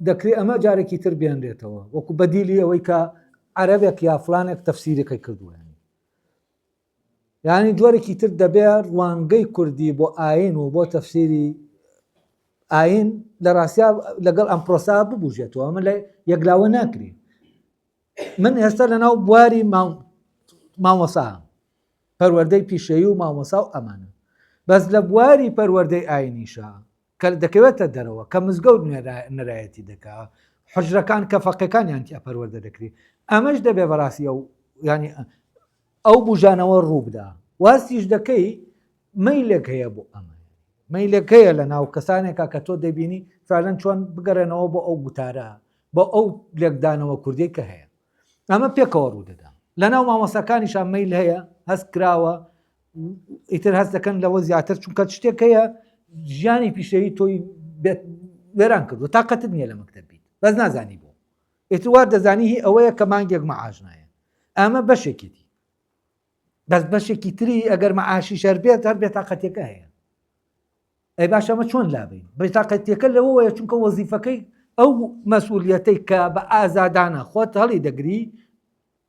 دەکرێت ئەمە جارێکی تر بێنرێتەوە وەکو بەدیلی ئەوەی کە عەرەبێک یا فلانێک تەفسیرەکەی کردووە ینی جۆرێکی تر دەبێت ڕوانگەی کوردی بۆ ئاین و بۆ تەفسیری ئاین لە ڕاستیا لەگەڵ ئەم پرۆسا ببوژێتەوە ئەمە لە یەکلاوە ناکرێت. من ئێستا لە ناو بواری مامۆسا پەروەردەی پیشەیی و مامۆسا و ئەمانە بەس لە بواری پەروەردەی ئاینیشە کە دەکەوێتە دەرەوە کە مزگەوت نەرایەتی دەکات حجرەکان کە فەقەکانیان تیا پەروەردە دەکرێت ئەمەش دەبێ بەڕاستی و ینی ئەو بژانەوە ڕوو بدا واستیش دەکەی مەیلێک هەیە بۆ ئەمە مەیلێک هەیە لە ناو کەسانێکە کە تۆ دەبینی فعلەن چۆن بگەڕێنەوە بۆ ئەو گوتارە بۆ ئەو لێکدانەوە کوردی کە هەیە ئەمە پێکەوە ڕوو دەدا لە ناو مامۆسەکانیشان مەیل هەیە هەست کراوە ئیتر هەست دەکەن لەوە زیاتر چونکە شتێک هەیە ژیانی پیشەیی تۆی وێران کردو تاقەتت نییە لە مەکتەب بیت بەس نازانی بۆ ئێتوار دەزانی هی ئەوەیە کە مانگێک مەعاش نایە ئەمە بەشێکیتی بەس بەشێکی تری ئەگەر مەعاشی شەر بێت هەر بێتاقەتێکە هەیە ئەی باش ئەمە چۆن لابین بێتاقەتێکە لەوەیە چونکە وەزیفەکەی ئەو مەسئولیەتەی کە بە ئازادانە خۆت هەڵی دەگری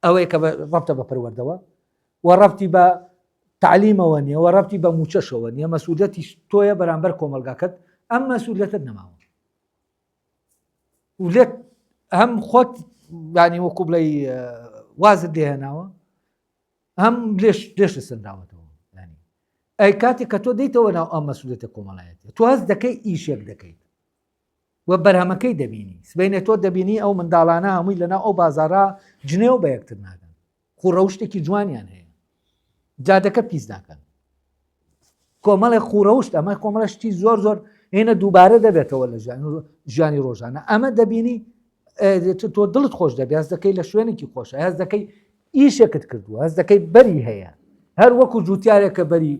ئەوەیە کە ڕەبتە بە پەروەردەوە و ڕەبتی بە تعلیمەوە نیە و ڕەبتی بە موچەشەوە نیە مەسئولیەتی تۆیە بەرامبەر کۆمەلگاکەت ئەم مەسئولیەتت نەماوە و لێک هەم خۆت ینی وەکو بڵێ وازت لێهێناوە هەم لێش سنراوەتەوە ینی ئەی کاتێک کە تۆ دەیتەوە ناو ئەم مەسئولیەتە کۆمەڵایەتی تۆ هەست دەکەی ئیشێک دەکەیت وە بەرهەمەکەی دەبینی سبەینێ تۆ دەبینی ئەو منداڵانە هەمووی لەناو ئەو بازارە جنێو بە یەکتر ناگەن خوڕە شتێکی جوانیان هەیە جادەکە پیس ناکەن کۆمەڵی خوڕەوشت ئەمە کۆمەڵە شتی زۆر زۆر هێنە دووبارە دەبێتەوە لە ژیانی ڕۆژانە ئەمە دەبینی تۆ دڵت خۆش دەبێت هەست دەکەی لە شوێنێکی خۆشە هەست دەکەی ئیشێکت کردووە هەست دەکەی بەری هەیە هەر وەکو جوتیارێکە بەری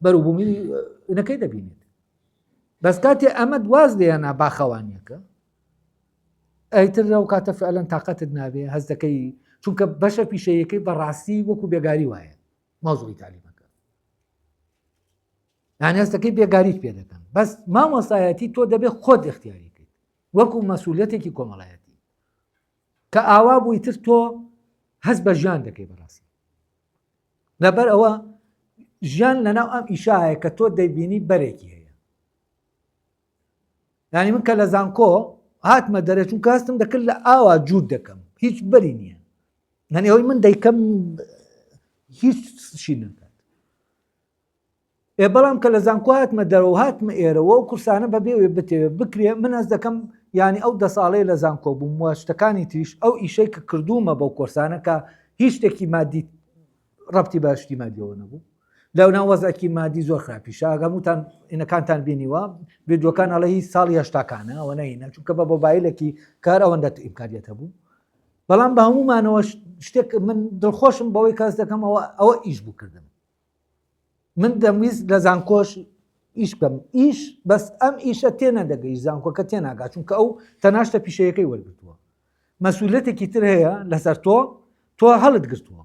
بەروبوومی نەکەی دەبینێت بەس کاتێ ئەمە دواز لێیانە باخەوانیەکە ئەیتر لەو کاتە فعلەن تااقەتت نابێ هەست دەکەی چونکە بەشە پیشەیەکەی بەڕاستی وەکو بێگاری وایە مۆزوعی تعلیمەکە یانی هەست دەکەی بێگاریت پێ دەکەن بەس مامۆستایەتی تۆ دەبێت خۆت اختیاریکەیت وەکو مەسئولیەتێکی کۆمەڵایەتی کە ئاوا بوویتر تۆ هەست بە ژیان دەکەی بەڕاستی لەبەر ئەوە ژیان لەناو ئەم ئیشایە کە تۆ دەیبینی بەرێکی هەیە ینی من کە لە زانکۆ هاتمە دەرێ چونکە هەستم دەکرد لە ئاوا جوود دەکەم هیچ بەری نییە هەنی ئەوەی من دەیکەم هیچ شی نکات بەڵام کە لە زانکۆ هاتمە دەرەوە هاتمە ئێرەوە و کورسانە بەبێ بتێ بکرێ من هەست دەکەم ینی ئەو 10 ساڵەی لە زانکۆ بووم وە شتەکانی تریش ئەو ئیشەی کە کردومە بەو کورسانە کە هیچ شتێکی مادی ڕەبتی باشتی مادیەوە نەبوو لەو ناو وەزعکی مادی زۆر خراپیشە ئەگەموتان ئینەکانتان بینیوە ڤیدیۆکان ئەڵە هی ساڵی هەشتاکانە ئەوە نەینە چونکە بە مۆبایلێکی کار ئەوەندە ئیمکانیەتە بوو بەڵام بە هەمومانەوە شتێک من دڵخۆشم بەوەی کەس دەکەم ئەوە ئیش بوو کردم من دەمویست لە زانکۆش ئیش بکەم ئیش بەس ئەم ئیشە تێنە دەگەی زانکۆکە تێناگات چونکە ئەو تەناشتە پیشەیەکەی وەرگرتووە مەسئولیەتێکی تر هەیە لەسەر تۆ هەڵت گرتووە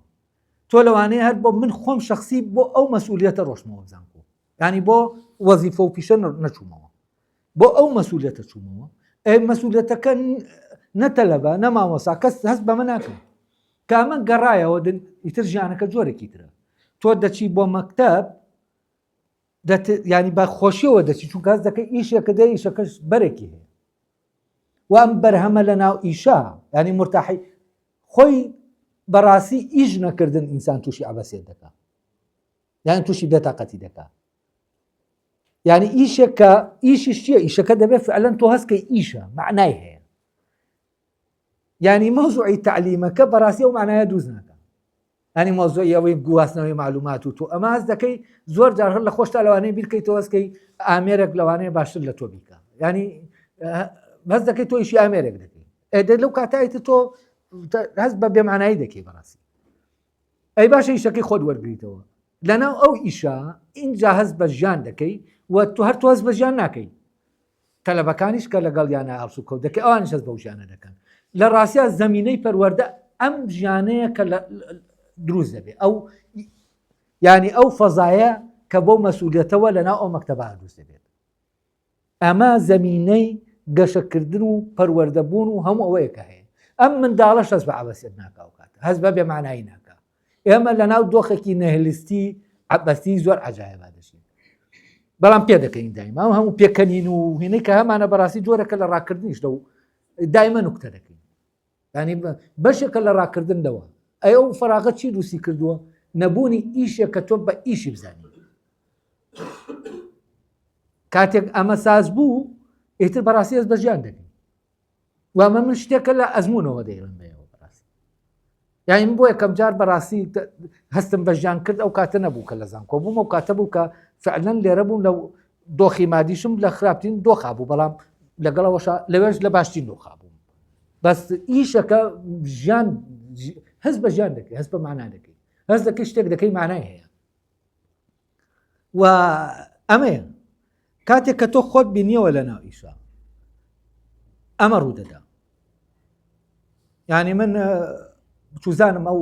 تۆ لەوانەیە هەر بۆ من خۆم شخصی بۆ ئەو مەسئولیەتە ڕۆشتمەوە بزانکۆ ینی بۆ وەزیفە و پیشە نەچوومەوە بۆ ئەو مەسئولیەتە چوومەوە ئەی مەسئولیەتەکە نەتەلەبە نەمامۆسا کەس هەست بەمە ناکەن کە ئەمە گەڕایەوە ئیتر ژیانەکە جۆرێکی ترە تۆ دەچی بۆ مەکتەب ینی بە خۆشیەوە دەچی چونکە هەست دەکەی ئیشێکە دەی ئیشەکەش بەرێکی هەیە و ئەم بەرهەمە لە ناو ئیشا ینی مرتاحی خۆی بەڕاستی ئیش نەکردن ئینسان تووشی عەبەسیەت دەکات یانی تووشی بێتاقەتی دەکات یانی ئیشێکە ئیشیش چییە ئیشەکە دەبێت فعلەن تۆ هەستکەی ئیشە معنای هەیە یانی مەوزوعی تعلیمەکە بەڕاستی ئەو معنایە دووز ناکات ینی مۆزوعی ئەوەی گواستنەوەی معلومات و تۆ ئەمە هەست دەکەی زۆر جار هەر لە خۆشتا لەوانەیە بیرکەیتەوە هەستکەی ئامێرێک لەوانەیە باشتر لە تۆ بیکە ینی هەست دەکەی تۆ ئیشی ئامێرێک دەکەی ئێدە لەو کاتایتە تۆ هەست بە بێمعنایی دەکەی بەڕاستی ئەی باشە ئیشەکەی خۆت وەرگریتەوە لەناو ئەو ئیشە اینجا هەست بە ژیان دەکەی و تۆ هەر تۆ هەست بە ژیان ناکەی تەلەبەکانیش کە لەگەڵ یانە ئاڵسو کەوت دەکەی ئەوانیش هەست بەو ژیانە دەکەن لە ڕاستیە زەمینەی پەروەردە ئەم ژیانەیە کە دروست دەبێت ئەو ینی ئەو فەزایە کە بۆ مەسئولیەتەوە لەناو ئەو مەکتەبە دروست دەبێت ئەمە زەمینەی گەشەکردن و پەروەردەبوون و هەموو ئەوەیەکە هەیە ئەم منداڵەش هەست بە عەبەسیەت ناکا و کاتە هەست بە بێمعنایی ناکا ئێمە لەناو دۆخێکی نەهێلیستی عەبەسی زۆر عەجایبا دەژین بەڵام پێ دەکەین دایما هەموو پێکەنین و هێنەی کە هەمانە بەڕاستی جۆرەکە لە ڕاکردنیش دەو دایمە نوکتە دەکەین ینی بەشێکە لە ڕاکردنەوە ئەو فراغەت چی دووسی کردووە نەبوونی ئیشێ کە تۆ بە ئیشی بزانی کاتێک ئەمە ساز بوو ئیتر بەڕاستی ئەس بە ژیان دەکەین وامە من شتێکە لە ئەزمونەوە دەیڵم بەیەوە بەڕاستی یانی من بۆ یەکەم جار بەڕاستی هەستم بە ژیان کرد ئەو کاتە نەبوو کە لە زانکۆ بووم ئەو کاتە بوو کە فعلەن لێرە بووم لەو دۆخی مادیشم لە خراپترین دۆخا بوو بەڵام لەگەڵەوەش لەوێش لە باشترین دۆخا بووم بەس ئیشەکە ژیان هەست بە ژیان دەکەی هەست بە معنا دەکەی هەست دەکەی شتێک دەکەی معنای هەیە و ئەمەیە کاتێک کە تۆ خۆت بینیەوە لە ناو ئیشە ئەمە ڕوو دەدا یعنی من چوزانم ئەو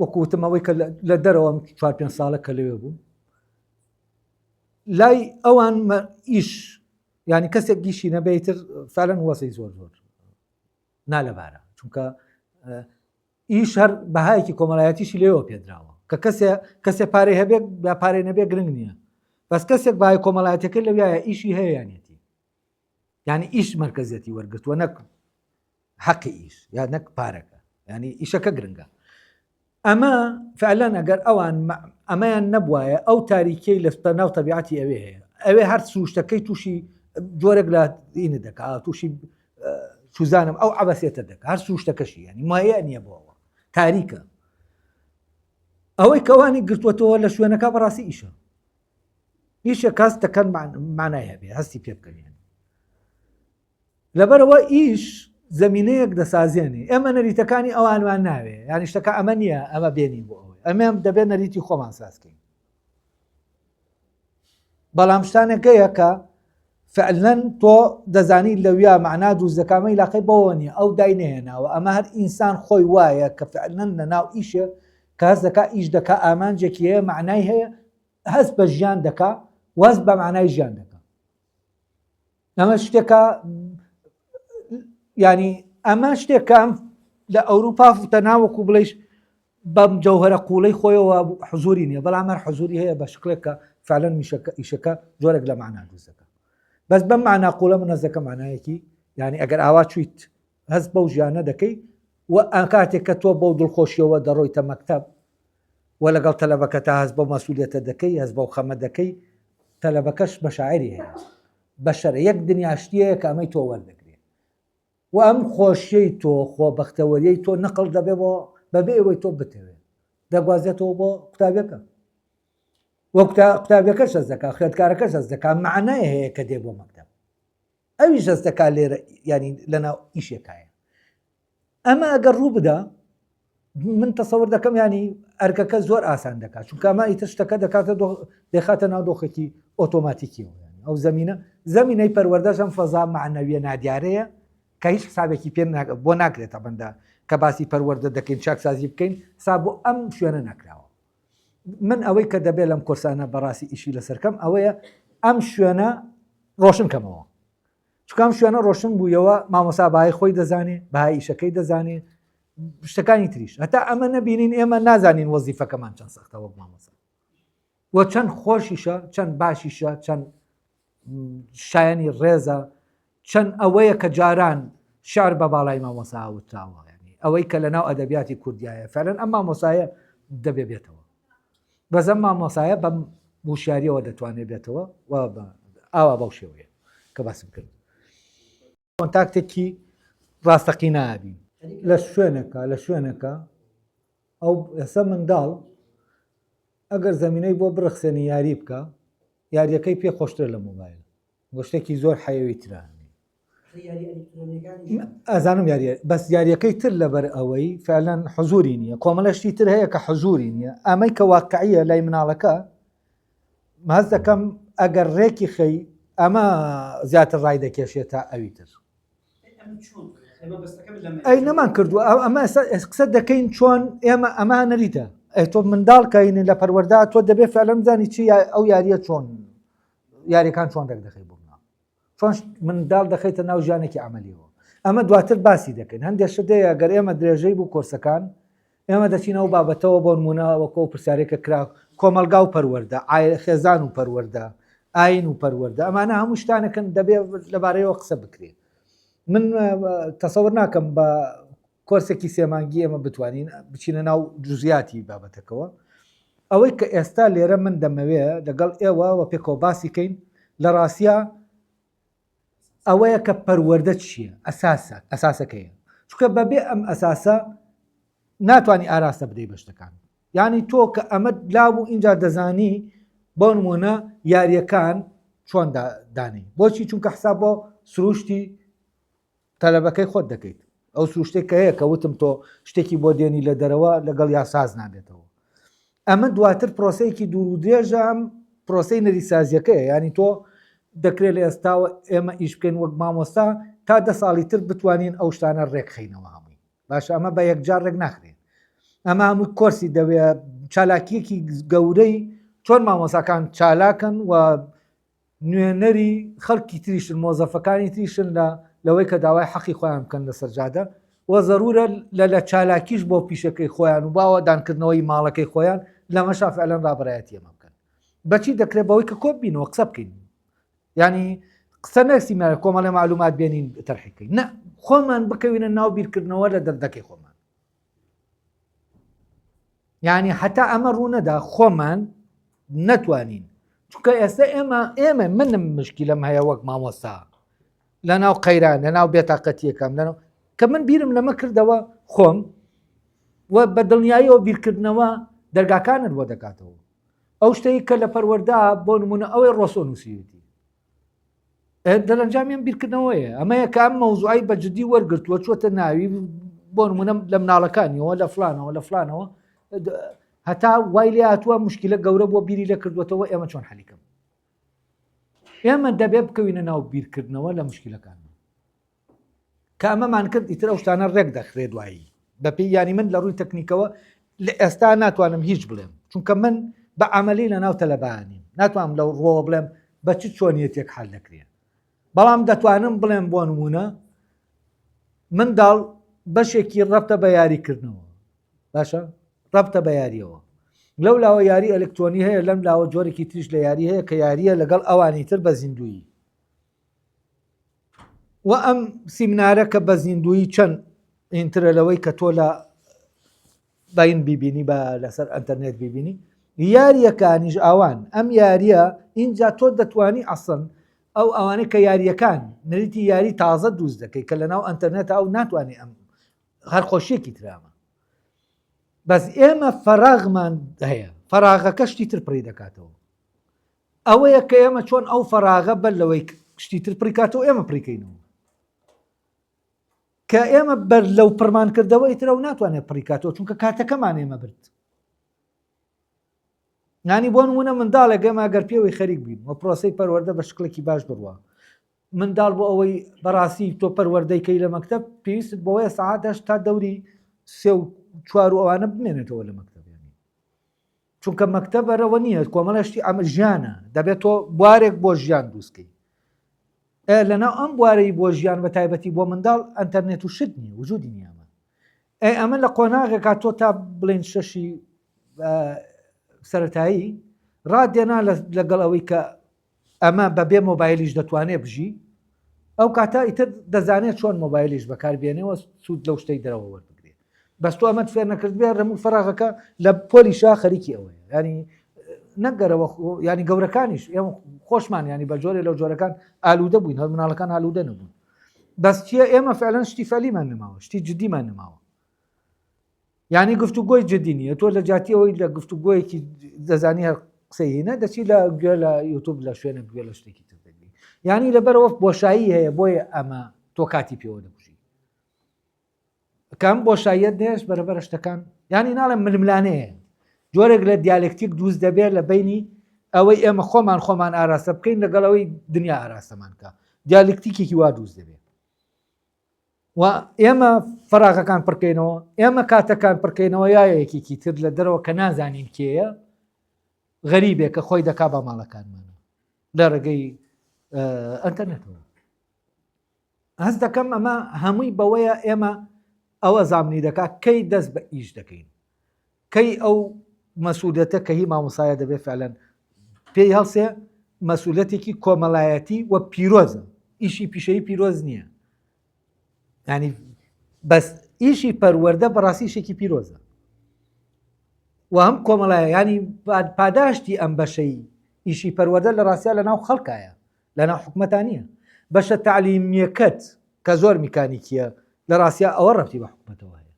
وەکوتم ئەوەی کە لە دەرەوە 4-5 ساڵە کە لەوێ بوو لای ئەوان ئیش ینی کەسێک گیشی نەبێتتر فعلەن وەسەی زۆر نالەبارە چونکە ئیش هەر بەهایەکی کۆمەڵایەتیشی لێەوە پێدراوە کە کەسێ پارەی هەبێت یا پارەی نەبێ گرنگ نییە بەس کەسێک بای کۆمەڵایەتەکەی لەوایە ئیشی هەیەیانێتی ینی ئیش مرکزیەتی وەرگتووە نەک حەقی ئیش یا نەک پارەکە ینی ئیشەکە گرنگە ئەمە فعلەن ئەگەر ئەوان ئەمەیان نەبوایە ئەو تاریکەی لە ناو تەبیعەتی ئەوێ هەیە ئەوێ هەر سروشتەکەی تووشی جۆرێک لە ئینە دەکات تووشی سوزانم ئەو عەبەسێتە دەکات هەر سروشتەکەشی ینی مایە نییە بۆەوە تاریکە ئەوەی کەوانی گرتووەتەوە لە شوێنەکە بەڕاستی ئیشە کاس دەکەن معنای هەبێ هەستی پێ بکەنیان لەبەرەوە ئیش زمینەیەک دەسازێنێ ئێمە نەریتەکانی ئەوانوان ناوێ یانی شتەکە ئەمە نییە ئەمە بێنین بۆ ئەوەی ئەمەم دەبێت نەریتی خۆمان سازکەین بەڵام شتانێکەیە کە فعلەن تۆ دەزانی لەویا معنا دووز دەکامەی لاقی بەوە نیە ئەو داینێناوە ئەمە هەر ئینسان خۆی وایە کە فعلەن لە ناو ئیشە کە هەست دەکا ئیش دەکا ئامانجێکی هەیە معنای هەیە هەست بە ژیان دەکا واز بە معنای ژیان دەکا ئەمە شتێکە ینی ئەمە شتێکم لە ئەوروپا تەناوەکو بڵێش بەم جەوهرە قوڵەی خۆیەوە حزوری نییە بەڵام هەر حزوری هەیە بە شکلێکە فعلەن ئیشەکە جۆرێک لە معنا دروستەکە بەس بەم معنا قوڵە من هەست دەکەم معنایەکی ینی ئەگەر ئاوا چیت هەست بەو ژیانە دەکەی و کاتێک کە تۆ بەو دڵخۆشیەوە دەڕۆیتە مەکتەب و لەگەڵ تەلەبەکە تا هەست بەو مەسئولیەتە دەکەی هەست بەو خەمە دەکەی تەلەبەکەش بە شاعری هەیە بەشەر یەک دنیاشتیەیە کە ئەمەی تۆ وەردەگرێت و ئەم خۆشیەی تۆ خۆبەختەوەریەی تۆ نەقڵ دەبێ بۆ بەبێ ئەوەی تۆ بتەوێت دەگوازێتەوە بۆ قوتابەکە وە قوتابەکەش هەست دەکات خوێندکارەکەش هەست دەکات معنای هەیە کە دێ بۆ مەکتەب ئەویش هەست دەکات لێرە ینی لەناو ئیشێکایە ئەمە ئەگەر ڕوو بدە من تەسەور دەکەم ینی ئەرکەکە زۆر ئاسان دەکات چونکە ئەمە ئیتر شتەکە دەکاتە دەخاتە ناو دۆخێکی ئۆتۆماتیکیەوە ئەو زمینەی پەروەردەش ئەم فەزا معنەویە نادیارەیە کە هیچ حسابێکی پێ بۆ ناکرێتە بەندە کە باسی پەروەردە دەکەین چاکسازی بکەین سا بۆ ئەم شوێنە ناکراوە من ئەوەی کە دەبێت لەم کورسانە بەڕاستی ئیشی لەسەرکەم ئەوەیە ئەم شوێنە ڕۆشن کەمەوە چکام شوێنە ڕۆشن بوویەوە مامۆسا بەهای خۆی دەزانێت بەهای ئیشەکەی دەزانێت شتەکانی تریش هەتا ئەمە نەبینین ئێمە نازانین وەزیفەکەمان چەند سەختە وەک مامۆسا وە چەند خۆشیشە چەند باشیشە چەند شایانی ڕێزە چەند ئەوەیە کە جاران شعر بە باڵای مامۆسا وتراوە ینی ئەوەی کە لەناو ئەدەبیاتی کوردیایە فعلەن ئەم مامۆسایە دەبێ بێتەوە بەزەم مامۆسایە بەم وشاریەوە دەتوانێت بێتەوە و ئاوا بەو شێوەیە کە باسم کرد کۆنتاکتێکی ڕاستەقی نابین لە شوێنەکە ئەو ئێستا منداڵ ئەگەر زمینەی بۆ برخسێنی یاری بکە یاریەکەی پێ خۆشتر لە مۆبایل گۆشتێکی زۆر حەیەوی ترانی ئەزانم یاریە بەس یاریەکەی تر لەبەر ئەوەی فعلەن حزوری نییە کۆمەڵەشتی تر هەیە کە حزوری نییە ئەمەی کە واقعیە لای مناڵەکە ماز دەکەم ئەگەر ڕێکی خەی ئەمە زیاتر ڕای دەکێشێت تا ئەوی تر ئەی نەمان کردووە ئەمە قسە دەکەین چۆن ئێمە ئەمە نەریتە تۆ منداڵکەین لە پەروەردا تۆ دەبێت فعلەن بزانی چی ئەو یاریە چۆن یاریەکان چۆن دەکەی بوو چۆن منداڵ دەخەیتە ناو ژیانێکی عملیەوە ئەمە دواتر باسی دەکەین هەندێک شتەیە گەر ئێمە درێژەی بوو کۆرسەکان ئێمە دەچینەوە بابەتەوە بۆ نمونەوەکۆ پرسیارێکە کرا کۆمەلگا و پەروەردە خێزان و پەروەردە ئاین و پەروەردە ئەمانە هەموو شتانەکەن دەبێت لەبارەیەوە قسە بکرێت من تەسەور ناکەم بە کۆرسێکی سێمانگی ئێمە بتوانین بچینە ناو جوزیاتی بابەتەکەەوە ئەوەی کە ئێستا لێرە من دەمەوێ لەگەڵ ئێوە و پێکەوە باسی کەین لە ڕاستە ئەوەیە کە پەروەردە چییە ئەساسەکەیە چونکە بەبێ ئەم ئەساسە ناتوانانی ئاراستە بدەی بەشتەکان یعنی تۆ کە ئەمە لابوو اینجا دەزانی بۆ نمونە یاریەکان چۆن دانی بۆچی چونکە حساب بۆ سروشتی تەلەبەکەی خۆت دەکەیت ئەو سروشتێک کە هەیە کە وتم تۆ شتێکی بۆ دێنی لە دەرەوە لەگەڵ یاساز نابێتەوە ئەمە دواتر پرۆسەیەکی دوور و درێژە ئەم پرۆسەی نەریسازیەکەیە ینی تۆ دەکرێت لە ئێستاوە ئێمە ئیش بکەین وەک مامۆستا تا 10 ساڵی تر بتوانین ئەو شتانە ڕێکخینەوە هەمووی باشە ئەمە بە یەکجار ڕێک ناخرێت ئەمە هەمووی کۆرسی دەوێت چالاکیەکی گەورەی چۆن مامۆساکان چالاکن و نوێنەری خەڵکی تریشن مۆزەفەکانی تریشن لەوەی کە داوای حەقی خۆیان بکەن لە سەرجادە و ضرورە لە چالاکیش بۆ پیشەکەی خۆیان و باوە دانکردنەوەی ماڵەکەی خۆیان لەمە شافعلەن ڕابڕایەتی ئەمە بکەن بەچی دەکرێت بەوەی کە کۆ بینەوە قسە بکەین ینی قسە نەرسی مارە کۆمەڵێ معلومات بێنین تەرحیکەین نە خۆمان بکەوینە ناو بیرکردنەوە لە دەردەکەی خۆمان ینی حتا ئەمە ڕوونەدا خۆمان نەتوانین چونکە ئێستا ئێمە منم مشکلم هەیە وەک مامۆستا لە ناو قەیران لە ناو بێتاقەتیەکەم لەناو کە من بیرم لەمە کردەوە خۆم و بە دڵنیاییەوە بیرکردنەوە دەرگاکانت بۆ دەکاتەوە ئەو شتەی کە لە پەروەردا بۆ نمونە ئەوەی ڕۆسۆ نووسیوتی دەرەنجامیان بیرکردنەوەیە ئەمەیە کە ئەم مەوزوعی بە جددی وەرگرتووە چۆتە ناوی بۆ نمونە لە مناڵەکانیەوە لە فلانەوە هەتا وای لێ هاتووە مشکلە گەورە بۆ بیری لە کردوێتەوە ئێمە چۆن حەلیکەم ئێمە دەبێ بکەوینە ناو بیرکردنەوە لە مشکلەکان کە ئەمەمان کرد ئیتر ئەو شتانە ڕێک دەخرێ دوایی بەپێی ینی من لە ڕووی تەکنیکەوە لە ئێستا ناتوانم هیچ بڵێم چونکە من بە عملی لە ناو تەلەبانیم ناتوانم لەو ڕۆوە بڵێم بە چ چۆنیەتێک حل دەکرێت بەڵام دەتوانم بڵێم بۆ نمونە منداڵ بەشێکی ڕەبتە بە یاریکردنەوە باشە ڕەبتە بە یاریەوە لەو لاوە یاری ئەلکترۆنی هەیە لەم لاوە جۆرێکی تریش لە یاری هەیە کە یاریە لەگەڵ ئەوانی تر بە زیندویی و ئەم سیمینارە کە بە زیندویی چەند ئینترە لەوەی کە تۆ لە باین بیبینی بە لەسەر ئەنتەرنێت بیبینی یاریەکانیش ئەوان ئەم یاریە اینجا تۆ دەتوانی ئەسڵ ئەو ئەوانەی کە یاریەکان نەریتی یاری تازە دروست دەکەی کە لە ناو ئەنتەرنێت ئەو ناتوانێت ئەم هەر خۆشیەکی ترامە بەس ئێمە فەراغمان هەیە فەراغەکە شتی تر پڕی دەکاتەوە ئەوەیە کە ئێمە چۆن ئەو فەراغە بەر لەوەی شتی تر پڕیکاتەوە ئێمە پڕیکەینەوە کە ئێمە بەر لەو پڕمانکردەوەی ترە و ناتوانێت پڕیکاتەوە چونکە کاتەکەمان ئێمە برد نانی بۆ نمونە منداڵێک ئێمە گەر پێوەی خەریک بین و پرۆسەی پەروەردە بە شکلێکی باش بڕوە منداڵ بۆ ئەوەی بەڕاستی تۆ پەروەردەیکەی لە مەکتەب پێویست بۆیە سەعاتەش تا دەوری 3 و 4 ئەوانە بمێنێتەوە لە مەکتەبیانی چونکە مەکتەبەرەوە نییە کۆمەڵەشتی ئەمە ژیانە دەبێت تۆ بوارێک بۆ ژیان دروستکەی لەناو ئەم بوارەی بۆ ژیان بە تایبەتی بۆ منداڵ ئەنتەرنێت و شت نییە وجودی نیامە ئەمە لە قۆناغێکا تۆ تا بڵێن شەشی سەرەتایی ڕادێنا لەگەڵ ئەوەی کە ئەمە بەبێ مۆبایلیش دەتوانێت بژی ئەو کاتا ئیتر دەزانێت چۆن مۆبایلیش بەکاربێنەوە سوود لەو شتەی دەرەوە وەربگرێت بەس تۆ ئەمە فێر نەکرد بێ ڕەموو فەراغەکە لە پۆلیشا خەریکی ئەوەیە ینی نەگەرەوە ینی گەورەکانیش ئێمە خۆشمان ینی بە جۆرێ لەو جۆرەکان ئالوودە بووین هەر مناڵەکان ئالوودە نەبوون بەس چیە ئێمە فعلەن شتی فەلیمان نەماوە شتی جدیمان نەماوە یعنی گفتوگۆی جدی نیە تۆ لە جاتیەوەی لە گفتوگۆیەکی دەزانی هەر قسەی هێنە دەچی لە گوێ لە یوتوب لە شوێنە گوێ لە شتێکی تر دەگری یعنی لەبەرەوە بۆشایی هەیە بۆیە ئەمە تۆ کاتی پێوە دەکوژی کەم بۆشاییت نێش بەرەبەر شتەکان ینی ناڵێم ململانەیە جۆرێک لە دیالکتیک دروست دەبێت لە بینی ئەوەی ئێمە خۆمان ئاراستە بکەین لەگەڵەوەی دنیا ئاراستەمانکە دیالکتیکێکی وا دروست دەبێت و ئێمە فەراغەکان پڕکەینەوە ئێمە کاتەکان پڕکەینەوە یایەکێکی تر لە دەرەوە کە نازانین کێیە غەریبێک کە خۆی دەکا بە ماڵەکانمانە لە ڕێگەی ئەنتەرنێتەوە هەست دەکەم ئەمە هەمووی بەوەیە ئێمە ئەوە زامنی دەکا کەی دەست بە ئیش دەکەین کەی ئەو مەسئولەتە کە هی مامۆسایە دەبێت فعلەن پێی هەڵسێ مەسئولەتێکی کۆمەڵایەتی و پیرۆزە ئیشی پیشەیی پیرۆز نییە ینی بەس ئیشی پەروەردە بەڕاستی شێکی پیرۆزە و هەم کۆمەڵایە ینی پاداشتی ئەم بەشەی ئیشی پەروەردە لە ڕاستیا لە ناو خەڵکایە لە ناو حکومەتانیە بەشە تعلیمیەکەت کە زۆر میکانیکیە لە ڕاستیا ئەوە ڕەبتی بە حکومەتەوە هەیە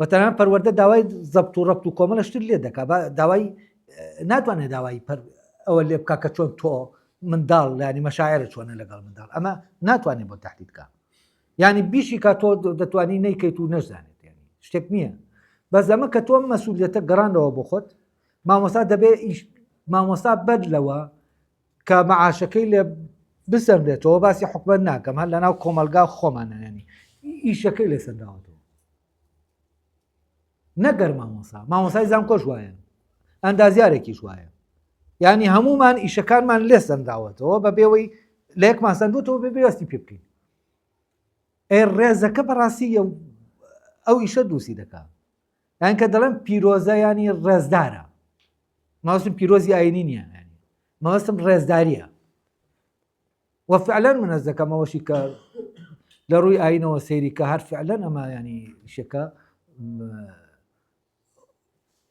وەتەنان پەروەردە داوای زەبط و ڕەبط و کۆمەڵشتر لێ دەکا داوای ناتوانێت داوای ئەوە لێ بکە کە چۆن تۆ منداڵ ینی مەشاعرە چۆنە لەگەڵ منداڵ ئەمە ناتوانێت بۆ تهدیدکە ینی بیشی کا تۆ دەتوانی نەیکەیت و نەزانێت ینی شتێک نییە بەس ئەمە کە تۆ مەسئولیەتە گەڕاندەوە بۆ خۆت مامۆستا دەبێ مامۆستا بەد لەوە کە مەعاشەکەی لێ بسەندێتەوە باسی حکومەت ناکەم هەر لەناو کۆمەلگا خۆمانەنی ئیشەکەی لێ سەرداوەتەوە نەگەر مامۆسای زانکۆش وایە ئەندازیارێکیش وایە ینی هەمومان ئیشەکانمان لێ سەرداوەتەوە بە بێەوەی لە یەکمان سندوتەوە بێ بێوەستی پێ بکەین ڕێزەکە بەڕاستی ئەو ئیشە دووسی دەکات یان کە دەڵێن پیرۆزە ینی ڕێزدارە ماوەستم پیرۆزی ئاینی نییە ینی ماوەستم ڕێزداریە وفعلەن منەز دەکەمەوەشی کە لە ڕووی ئاینەوە سەیری کە هەر فعلەن ئەمە ینی ئیشەکە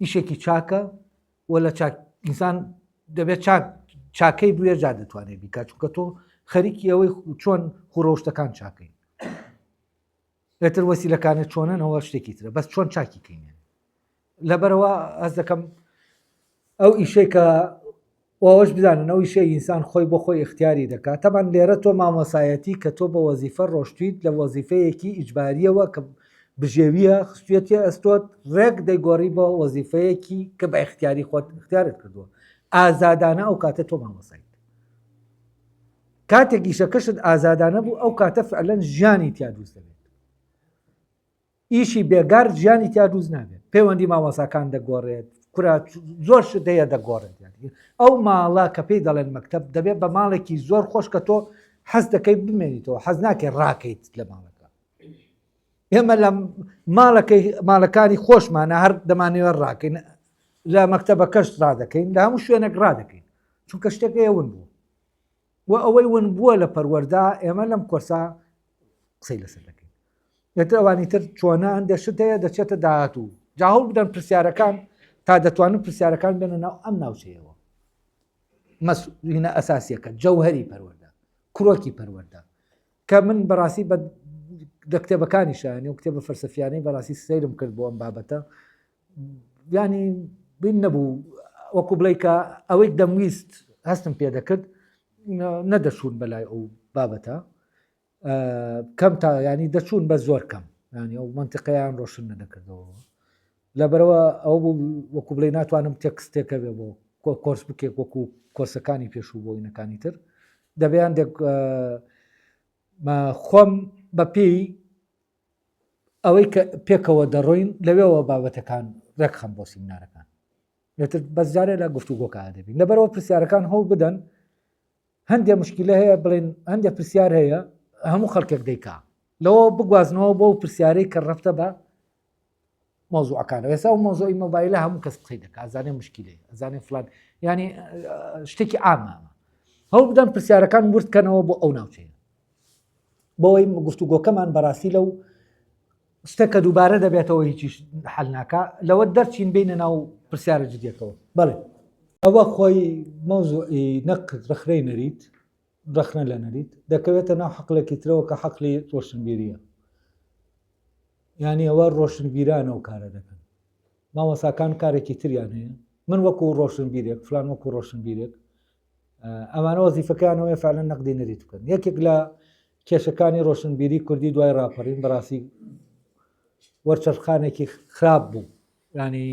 ئیشێکی چاکە و لە ئینسان دەبێت چاکەی بوێ جا دەتوانێت بیکە چونکە تۆ خەریکی ئەوەی چۆن خوڕەوشتەکان چاکەین لەتر وەسیلەکانت چۆنەنەوە شتێکی ترە بەس چۆن چاکی کەین لەبەرەوە ئەس دەکەم ئەو ئیشەی کە ئەوەش بزانن ئەو ئیشەی ئینسان خۆی بۆ خۆی اختیاری دەکات تەمان لێرە تۆ مامۆسایەتی کە تۆ بە وەزیفە ڕۆشتویت لە وەزیفەیەکی ئیجباریەوە کە بژێویە خستوێتی ئەستۆت ڕێک دەیگۆڕی بۆ وەزیفەیەکی کە بە اختیاری خۆت اختیارت کردووە ئازادانە ئەو کاتە تۆ مامۆسایت کاتێک ئیشەکەشت ئازادانە بوو ئەو کاتە فعلەن ژیانی تیا دروست دەبێت ئیشی بێگار ژیانی تیا دروست نابێت پەیوەندی مامۆساکان دەگۆڕێت کورا زۆر شدەیە دەگۆڕێت ئەو ماڵە کە پێی دەڵێن مەکتەب دەبێت بە ماڵێکی زۆر خۆش کە تۆ حەز دەکەی بمێنیتەوە حەز ناکەی ڕاکەیت لە ماڵەکە ئێمە لە ماڵەکانی خۆشمانە هەر دەمانەوە ڕاکەین لە مەکتەبە کەشت ڕادەکەین لە هەموو شوێنێک ڕادەکەین چونکە شتێکی ون بوو و ئەوەی ون بووە لە پەروەردا ئێمە لەم کۆرسا قسەی لەسەر دەکەین یەتر ئەوانی تر چۆنە هەندێک شت هەیە دەچێتە داهاتوو جا هەوڵ بدەن پرسیارەکان تا دەتوانن پرسیارەکان بێنە ناو ئەم ناوچەیەوە مەسئولینە ئەساسیەکە جەوهەری پەروەردە کڕۆکی پەروەردە کە من بەڕاستی بە کتێبەکانی شایانی و کتێبە فەلسەفیانەی بەڕاستی سەیرم کرد بۆ ئەم بابەتە ینی بین نەبوو وەکو بڵێ کە ئەوەی دەمویست هەستم پێ دەکرد نەدەچوون بەلای ئەو بابەتە کەم تا ینی دەچوون بە زۆر کەم ینی ئەو منتیقەیان ڕۆشن نەدەکردەوە لەبەرەوە ئەو وەکو بڵێ ناتوانم تێکستێکە بێ بۆ کۆرس بکێک وەکو کۆرسەکانی پێشوو بۆ ئینەکانی تر دەبیان خۆم بە پێی ئەوەی کە پێکەوە دەڕۆین لەوێەوە بابەتەکان ڕێکخەم بۆ سیمینارەکان لێتر بەزارێ لە گفتوگۆکە دەبین لەبەرەوە پرسیارەکان هەوڵ بدەن هەندێک مشکلە هەیە بڵێن هەندێک پرسیار هەیە هەموو خەڵکێک دەیکا لەوە بگوازنەوە بۆ پرسیارەی کە ڕەفتە بە مۆزوعەکانەوە ئێستا و مۆزۆی مۆبایلە هەموو کەس قسەی دەکات ئەزانێ مشکلەیە ئەزانێ فلان ینی شتێکی عامە هەوڵ بدەن پرسیارەکان وردکەنەوە بۆ ئەو ناوچەیە بۆەوەی گفتوگۆکەمان بەڕاستی لەو شتێکە دووبارە دەبێتەوە هیچی حەل ناکا لەوە دەرچین بینە ناو پرسیارە جدیەکەوە بەڵێ ئەوە خۆی مۆزوعی نەقد ڕخنەی نەریت ڕخنە لە نەریت دەکەوێتە ناو حەقلێکی ترەوە کە حەقلی ڕۆشنبیریە یعنی ئەوە ڕۆشنبیرانە و کارە دەکەن مامۆساکان کارێکی تریان هەیە من وەکو ڕۆشنبیرێک فلان وەکو ڕۆشنبیرێک ئەمانە وەزیفەکانەوەی فعلەن نەقدی نەریت بکەن یەکێک لە کێشەکانی ڕۆشنبیری کوردی دوای ڕاپەڕین بەڕاستی وەرچەرخانێکی خراپ بوو ینی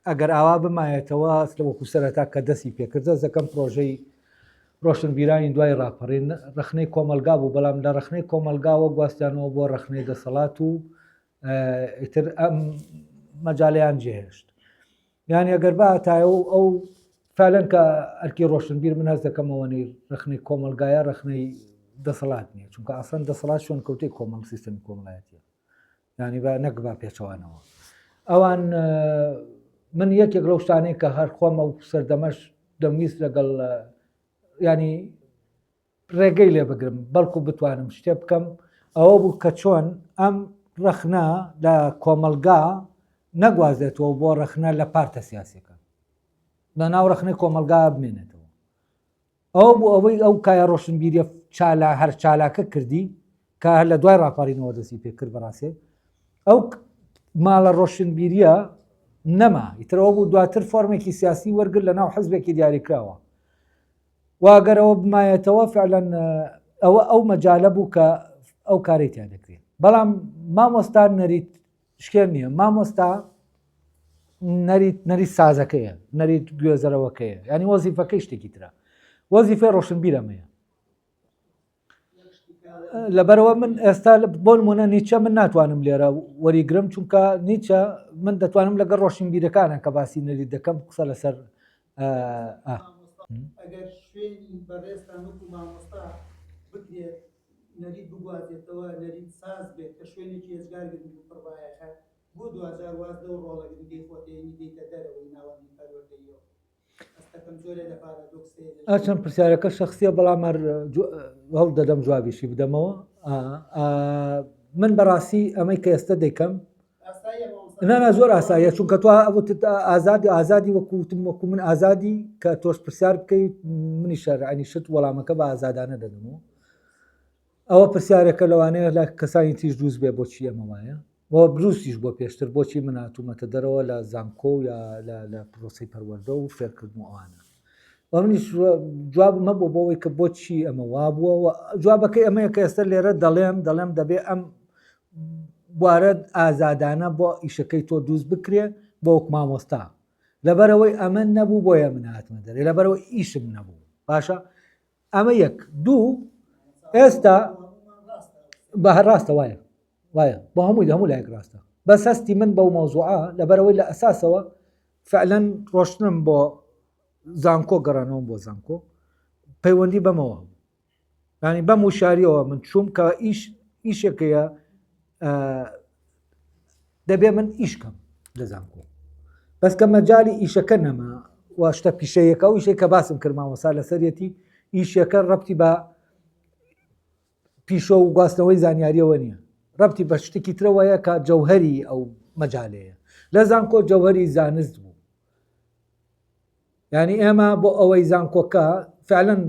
ئەگەر ئاوا بمایێتەوە وەکو سەرەتا کە دەستی پێکردە زەکەم پرۆژەی ڕۆشنبیرانی دوای ڕاپەڕین ڕخنەی کۆمەلگا بوو بەڵام لە ڕخنەی کۆمەلگاوە گواستیانەوە بۆ ڕخنەی دەسەڵات و ئیتر ئەم مەجالیان جێهێشت یانی ئەگەر باتایە و ئەو فعلەن کە ئەرکی ڕۆشنبیر من هەست دەکەمەوەنی ڕخنەی کۆمەلگایە ڕخنەی دەسەڵات نییە چونکە ئاسان دەسەڵات شوێن کەوتەی کۆمەڵ سیستەمی کۆمەڵایەتیە ینی بە نەک با پێچەوانەوە ئەوان من یەکێک لەو شتانەی کە هەر خۆمە و سەردەمەش دەمویست لەگەڵ ینی ڕێگەی لێ بگرم بەڵکو بتوانم شتێ بکەم ئەوە بوو کە چۆن ئەم رەخنا لە کۆمەلگا نەگوازێتەوە بۆ رەخنە لە پارتە سیاسەکە لە ناو رەخنەی کۆمەلگا بمێنێتەوە ئەو بۆ ئەوەی ئەو کایە ڕۆشنبیریە هەر چالاکە کردی کە هەر لە دوای ڕاپەڕینەوە دەستی پێکرد بەڕاستێ ئەو ماڵە ڕۆشنبیریە نەما ئیترەوە بوو دواتر فۆرمێکی سیاسی وەرگرت لە ناو حزبێکی دیاریکراوە واگەرەوە بمایەتەوە فعلەن ئەو مەجالە بوو کە ئەو کارێک تیا دەکرێت بەڵام مامۆستا نەریت شکێن نییە مامۆستا نەریت سازەکەیە نەریت گوێزەرەوەکەیە ینی وەزیفەکەی شتێکی ترە وەزیفەی ڕۆشنبیرەمەیە لەبەرەوە من ئێستا بۆ نمونە نیچە من ناتوانم لێرە وەریگرم چونکە نیچە من دەتوانم لەگەڵ ڕۆشنبیرەکانە کە باسی نەریت دەکەم قسە لەسەر ئەگەر شوێنی بەڕێستان وەکو مامۆستا بکرێت نەریت بگوازێتەوە نەریت ساز بێت کە شوێنێکی ێزگارگرن پڕبایەکە بۆ 2012 و ڕۆڵەگرنگەی خۆتێنی دیتە دەرەوەی ناوەندی پەروەردەییەوە ئەستەکەم زۆرێ لە پارادۆکسەیە چەند پرسیارەکە شخصیە بەڵام هەڵ دەدەم جوابیشی بدەمەوە من بەڕاستی ئەمەی کە ئێستا دەیکەم نانا زۆر ئاساییە چونکە تو ئازادی وەکوتم وەکو من ئازادی کە تۆش پرسیار بکەیت منی شەرعینی شت وەڵامەکە بە ئازادانە دەدەمەوە ئەوە پرسیارەکە لەوانەیە لە کەسانی تیژ دروست بێ بۆچی ئەمە وایە بۆ بروستیش بۆ پێشتر بۆچی من هاتوومەتە دەرەوە لە زانکۆ یا لە پرۆسی پەروەردە و فێرکردن ئەوانە و منیش جواب مە بۆ بۆەوەی کە بۆچی ئەمە وابووە جوابەکەی ئەمەیە کە ئێستا لێرە دەڵێم دەبێ ئەم بوارە ئازادانە بۆ ئیشەکەی تۆ دروست بکرێ بۆ وەک مامۆستا لەبەرەوەی ئەمە نەبوو بۆیە من هاتمە دەرێ لەبەرەوە ئیشم نەبوو باشە ئەمە یەک دوو ئێستا بە هەر ڕاستە وایە بۆ هەموو لایەک ڕاستە بەس هەستی من بەو مەوزوعە لەبەرەوەی لە ئەساسەوە فعلەن ڕۆشتنم بۆ زانکۆ گەڕانەوە بۆ زانکۆ پەیوەندی بەمەوە ینی بەم وشاریەوە من چووم کە ئیشێکەیە دەبێ من ئیشکەم لە زانکۆ بەس کە مەجای ئیشەکە نەما واشتە پیشەیەەکە و ئیشێک کە باسم کردماوەسا لەسەرەتی ئیشەکە ڕەبتی بە پیشۆ و گواستنەوەی زانیاریەوە نییە ڕەبتی بە شتێکی ترەوەیە کە جەوهەری ئەو مەجالەیە لە زانکۆ جەوهەری زانست بوو ینی ئێمە بۆ ئەوەی زانکۆکە فعلەن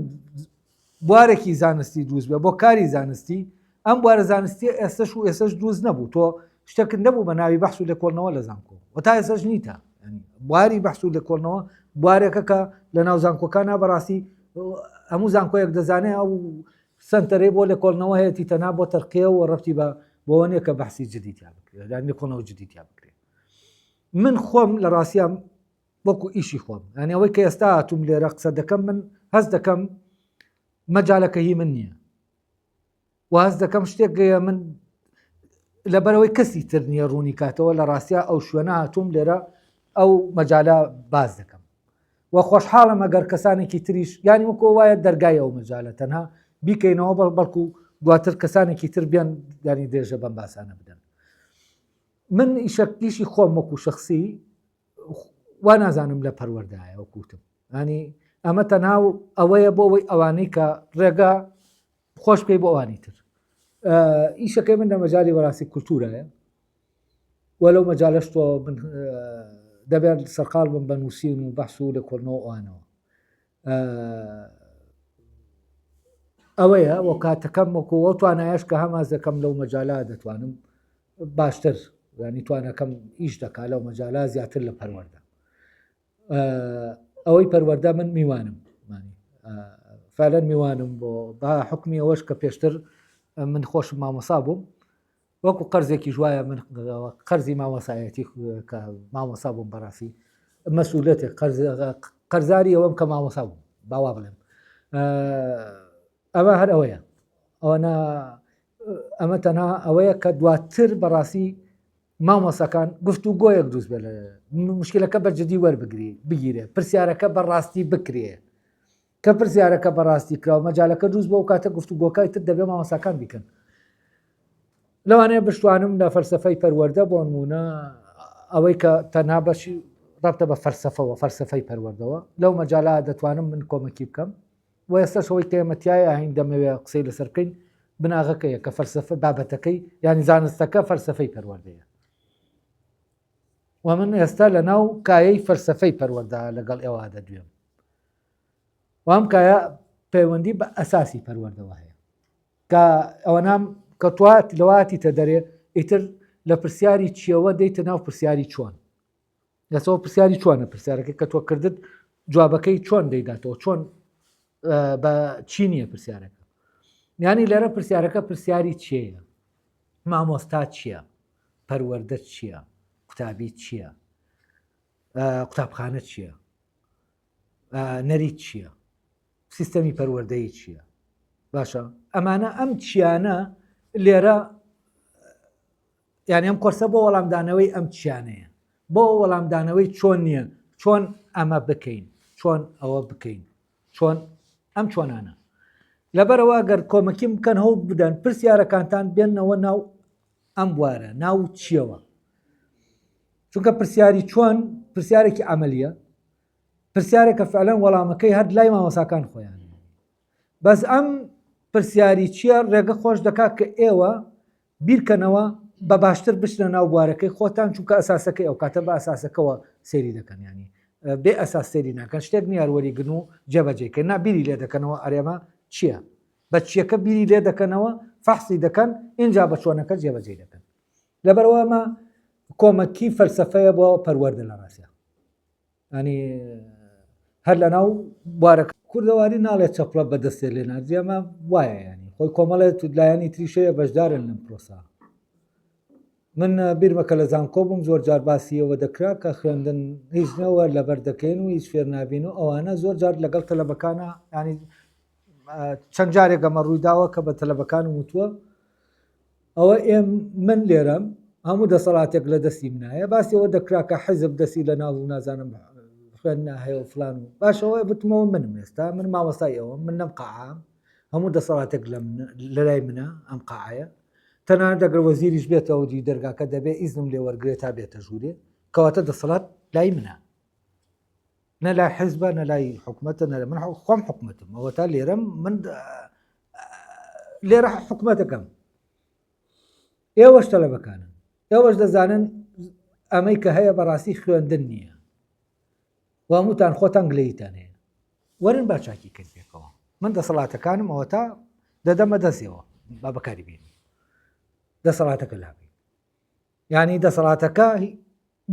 بوارێکی زانستی دروست بێ بۆ کاری زانستی ئەم بوارە زانستی ئێستش دروست نەبوو تۆ شتێکت نەبوو بە ناوی بەحث و لێکۆڵنەوە لە زانکۆ و تا ئێستش نیتە بواری بەحث و لێکۆڵنەوە بوارێکە کە لە ناو زانکۆکانە بەڕاستی هەموو زانکۆیەک دەزانێت ئەو سنتەرێ بۆ لێکۆڵنەوە هەیەی تەنها بۆ تەرقیە و ڕەبتی بۆەوە نیە کە بەحسی جدیتیا بکرێت لێکۆڵنەوە جدیتیا بکرێت من خۆم لە ڕاستیان وەکو ئیشی خۆم ینی ئەوەی کە ئێستا هاتووم لێرە قسە دەکەم من هەست دەکەم مەجالەکە هی من نییە و هەست دەکەم شتێک گەیە من لەبەرەوەی کەسی تر نییە ڕوونی کاتەوە لە ڕاستیا ئەو شوێنە هاتووم لێرە ئەو مەجالە باز دەکەم و خۆشحاڵم ئەگەر کەسانێکی تریش ینی وەکو وایە دەرگای ئەو مەجالە تەنها بیکەینەوە بەڵکو دواتر کەسانێکی تر بیان ینی دێژە بەم باسانە بدەن من ئیشی خۆم وەکو شخصی وا نازانم لە پەروەردایە وەکوتم ینی ئەمە تەنها ئەوەیە بۆ ئەوەی ئەوانەی کە ڕێگا خۆش پێی بۆ ئەوانی تر ئیشەکەی من لە مەجای وەراسی کولتورایە وەلەو مەجالەش تۆ من دەبێت سەرقال بم بە نووسین و بەحث و لێکۆڵنەوە ئەوانەوە ئەوەیە وە کاتەکەم وەکووە توانایش کە هەماز دەکەم لەو مەجالا دەتوانم باشتر ینی توانەکەم ئیش دەکا لەو مەجالا زیاتر لە پەروەردە ئەوەی پەروەردە من میوانم فعلەن میوانم بۆ با حکمی ئەوەش کە پێشتر من خۆشم مامۆسا بووم وەکو قەرزێکی ژوایە من قەرزی مامۆسایەتی کە مامۆسا بووم بەڕاستی مەسئولەتێک قەرزاری ئەوەم کە مامۆسا بووم باوا بڵێم ئەمە هەر ئەوەیە ئەمە تەنها ئەوەیە کە دواتر بەڕاستی مامۆسەکان گفتوگۆیەک دروست بێ مشکلەکە بەجددی بگیرێ پرسیارەکە بەڕاستی بکرێ کە پرسیارەکە بەڕاستی کراوە مەجالەکە دروست بۆ و کاتە گفتوگۆکای تر دەبێ مامۆساکان بیکەن لەوانەیە بشتوانم لە فەرسەفەی پەروەردە بۆ نمونە ئەوەی کە تەنها بەشی ڕابتە بە فەرسەفەوە فەرسەفەی پەروەردەوە لەو مەجالا دەتوانم من کۆمەکی بکەم و ئێستاش ئەوەی کە ئێمەتیایە هەین دەمەوێت قسەی لەسەر بکەین بناغەکەیە کە فەلسەفە بابەتەکەی ینی زانستەکە فەلسەفەی پەروەردەیە و من ئێستا لە ناو کایەی فەلسەفەی پەروەردە لەگەڵ ئێوەدا دوێم وام کایە پەیوەندی بە ئەساسی پەروەردەوە هەیە کە ئەوە نام کە توات لەواتی تە دەرێ ئیتر لە پرسیاری چیەوە دەیتە ناو پرسیاری چۆن لەسەوە پرسیاری چۆنە پرسیارەکە کە تۆ کردت جوابەکەی چۆن دەیداتەوە چۆن بە چی نییە پرسیارەکە ینی لێرە پرسیارەکە پرسیاری چیەیە مامۆستا چییە پەروەردە چییە قوتابی چییە قوتابخانە چییە نەریت چییە سیستەمی پەروەردەیی چییە باشە ئەمانە ئەم چیانە لێرە یعنی ئەم کۆرسە بۆ وەڵامدانەوەی ئەم چیانەیە بۆ وەڵامدانەوەی چۆن نییە چۆن ئەمە بکەین چۆن ئەوە بکەین چۆن ئەم چۆنانە لەبەرەوە گەر کۆمەکیم بکەن هەوڵ بدەن پرسیارەکانتان بێنەوە ناو ئەم بوارە ناو چیەوە چونکە پرسیاری چۆن پرسیارێکی عملیە پرسیارێکە فعلەن وەڵامەکەی هەر لای مامۆساکان خۆیان بەس ئەم پرسیاری چییە ڕێگە خۆش دەکات کە ئێوە بیرکەنەوە بە باشتر بچنە ناو بوارەکەی خۆتان چونکە ئەساسەکەی ئەو کاتە بە ئەساسەکەەوە سێری دەکەن ینی بێ ئەساس سێری ناکەن شتێک نیاروەریگن و جێبەجێکە نابیری لێ دەکەنەوە ئەرێمە چییە بە چیەکە بیری لێ دەکەنەوە فەحسی دەکەن اینجا بە چۆنەکە جێبەجێ دەکەن لەبەرەوە ئەمە کۆمەکی فەلسەفەیە بۆ پەروەردە لە ڕاستە ینی هەر لە ناو بوارەکە کوردەواری ناڵێت چەپڵە بەدەستێ لێ ناردی ئەمە وایە ینی خۆی کۆمەڵێت لایەنی تریشەیە بەشدارن لەم پرۆسا من بیرمەکە لە زانکۆ بووم زۆر جار باسیەوە دەکرا کە خوێندن هیچ نەوە لەبەر دەکەین و هیچ فێر نابین و ئەوانە زۆر جار لەگەڵ تەلەبەکانە ینی چەند جارێک ئەمە ڕوویداوە کە بە تەلەبەکان وتووە ئەوە من لێرەم هەموو دەسەڵاتێک لە دەستی منایە باسیەوە دەکرا کە حیزب دەستی لە ناو و نازانم خوێن ناهەیە و فلان و باشەوە بتمەوە منم ئێستا من مامۆستای ئەوە من نەم قاعام هەموو دەسەڵاتێک لە لای منە ئەم قاعەیە تەنانەت دەگەر وەزیریش بێتەوە دی دەرگاکە دەبێ ئیزنم لێ وەرگێت تا بێتە ژوورێ کەواتە دەسەڵات لای منە نە لای حیزبە نە لای حکومەتە نە من خۆم حکومەتم ئەوە تا لێرەم من لێرە حکومەتەکەم ئێوەش تەلەبەکانن ئێوەش دەزانن ئەمەی کە هەیە بەڕاستی خوێندن نییە و هەمووتان خۆتان گلەیتان هەیە وەرن با چاکی کرد پێکەوە من دەسەڵاتەکانم ئەوە تا دەدەمە دەستێەوە با بەکاری بێنی دەسەڵاتەکە لابی ینی دەسەڵاتەکە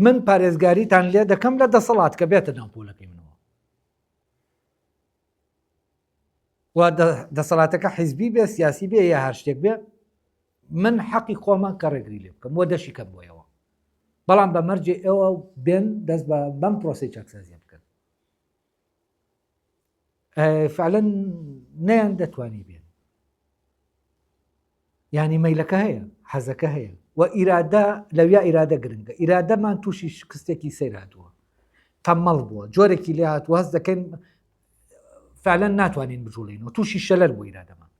من پارێزگاریتان لێ دەکەم لە دەسەڵات کە بێتە ناو پۆلەکەی منەوە و دەسەڵاتەکە حیزبی بێ سیاسی بێ یا هەر شتێک بێ من حەقی خۆمان کە ڕێگری لێ بکەم وە دەشی کەم بۆیەوە بەڵام بە مەرجێ ئێوە بێن دەست بەم پرۆسی چاکسازیە بکەن فعلەن نەیان دەتوانی بێن ینی مەیلەکە هەیە حەزەکە هەیە و ئیرادە لەویا ئیرادە گرنگە ئیرادەمان تووشی شکستێکی سەیر هاتووە تەمەڵ بووە جۆرێکی لێ هاتووە هەست دەکەین فعلەن ناتوانین بجوڵینەوە تووشی شەلەر بوو ئیرادەمان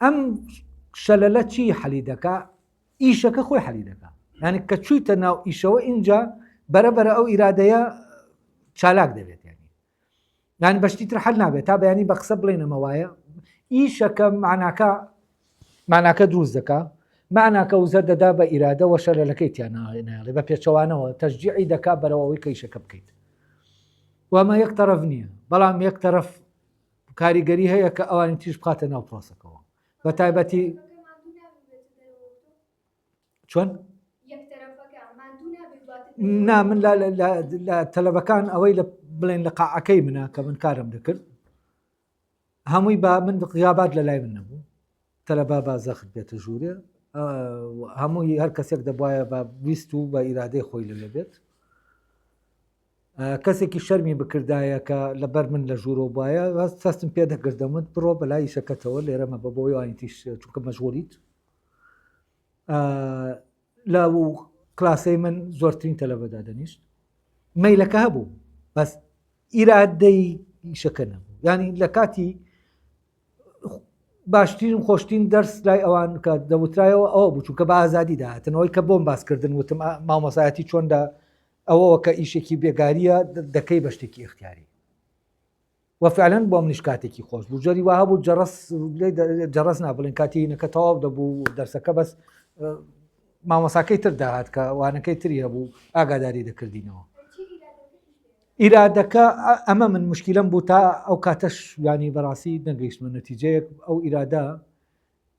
ئەم شەلەلە چی حەلی دەکا ئیشەکە خۆی حەلی دەکا ینی کە چوویتە ناو ئیشەوە اینجا بەرەبەرە ئەو ئیرادەیە چالاک دەبێت ینی بەشتی تر حەل نابێت تا بەیانی بە قسە بڵێنەمە وایە ئیشەکە معناکە دروست دەکا معناکە وزە دەدا بە ئیرادە وە شەلەلەکەی تیانناڵێ بە پێچەوانەوە تەشجیعی دەکا بەرەوەی کە ئیشەکە بکەیت وەمە یەک تەرەف نییە بەڵام یەک تەرەف کاریگەری هەیە کە ئەوانی تیش بخاتە ناو پرۆسەکەەوە بە تایبەتی چۆن؟ نا من لە تەلەبەکان ئەوەی لە بڵێن لە قاعەکەی منە کە من کارم دەکرد هەمووی با من غیابات لە لای من نەبوو تەلەبا با زەخت بێتە ژوورێ هەمووی هەر کەسێک دەبواە بە ویست و بە ئیرادەی خۆی لەوێ بێت کەسێکی شەرمی بکردایە کە لەبەر من لە ژوورۆ بواە سەستم پێ دەگردەمت بڕۆ بەلای شەکەتەوە لێرەمە بە بۆی وانیتیش چونکە مەژغولیت لە کلاسەی من زۆرترین تەلەبەدا دەنیشت مەیلەکە هەبوو بەس ئیرادەی شەکە نەبوو ینی لە کاتی باشترین خۆشتین دەرس لای ئەوان کە دەوترایەوە ئەوە بوو چونکە بە ئازادی داهاتنەوەی کە بۆم باسکردن وتم وفعلا بۆ منیش کاتێکی خۆش بوو جۆری وها بوو جەڕس نابڵێن کاتینەکە تەواو دەبوو دەرسەکە بەس مامۆساکەی تر داهات کە وانەکەی تری هەبوو ئاگاداری دەکردینەوە ئیرادەکە ئەمە من مشکلم بوو تا ئەو کاتەش ینی بەڕاستی نەگەیشتمە نەتیجەیەک ئەو ئیرادا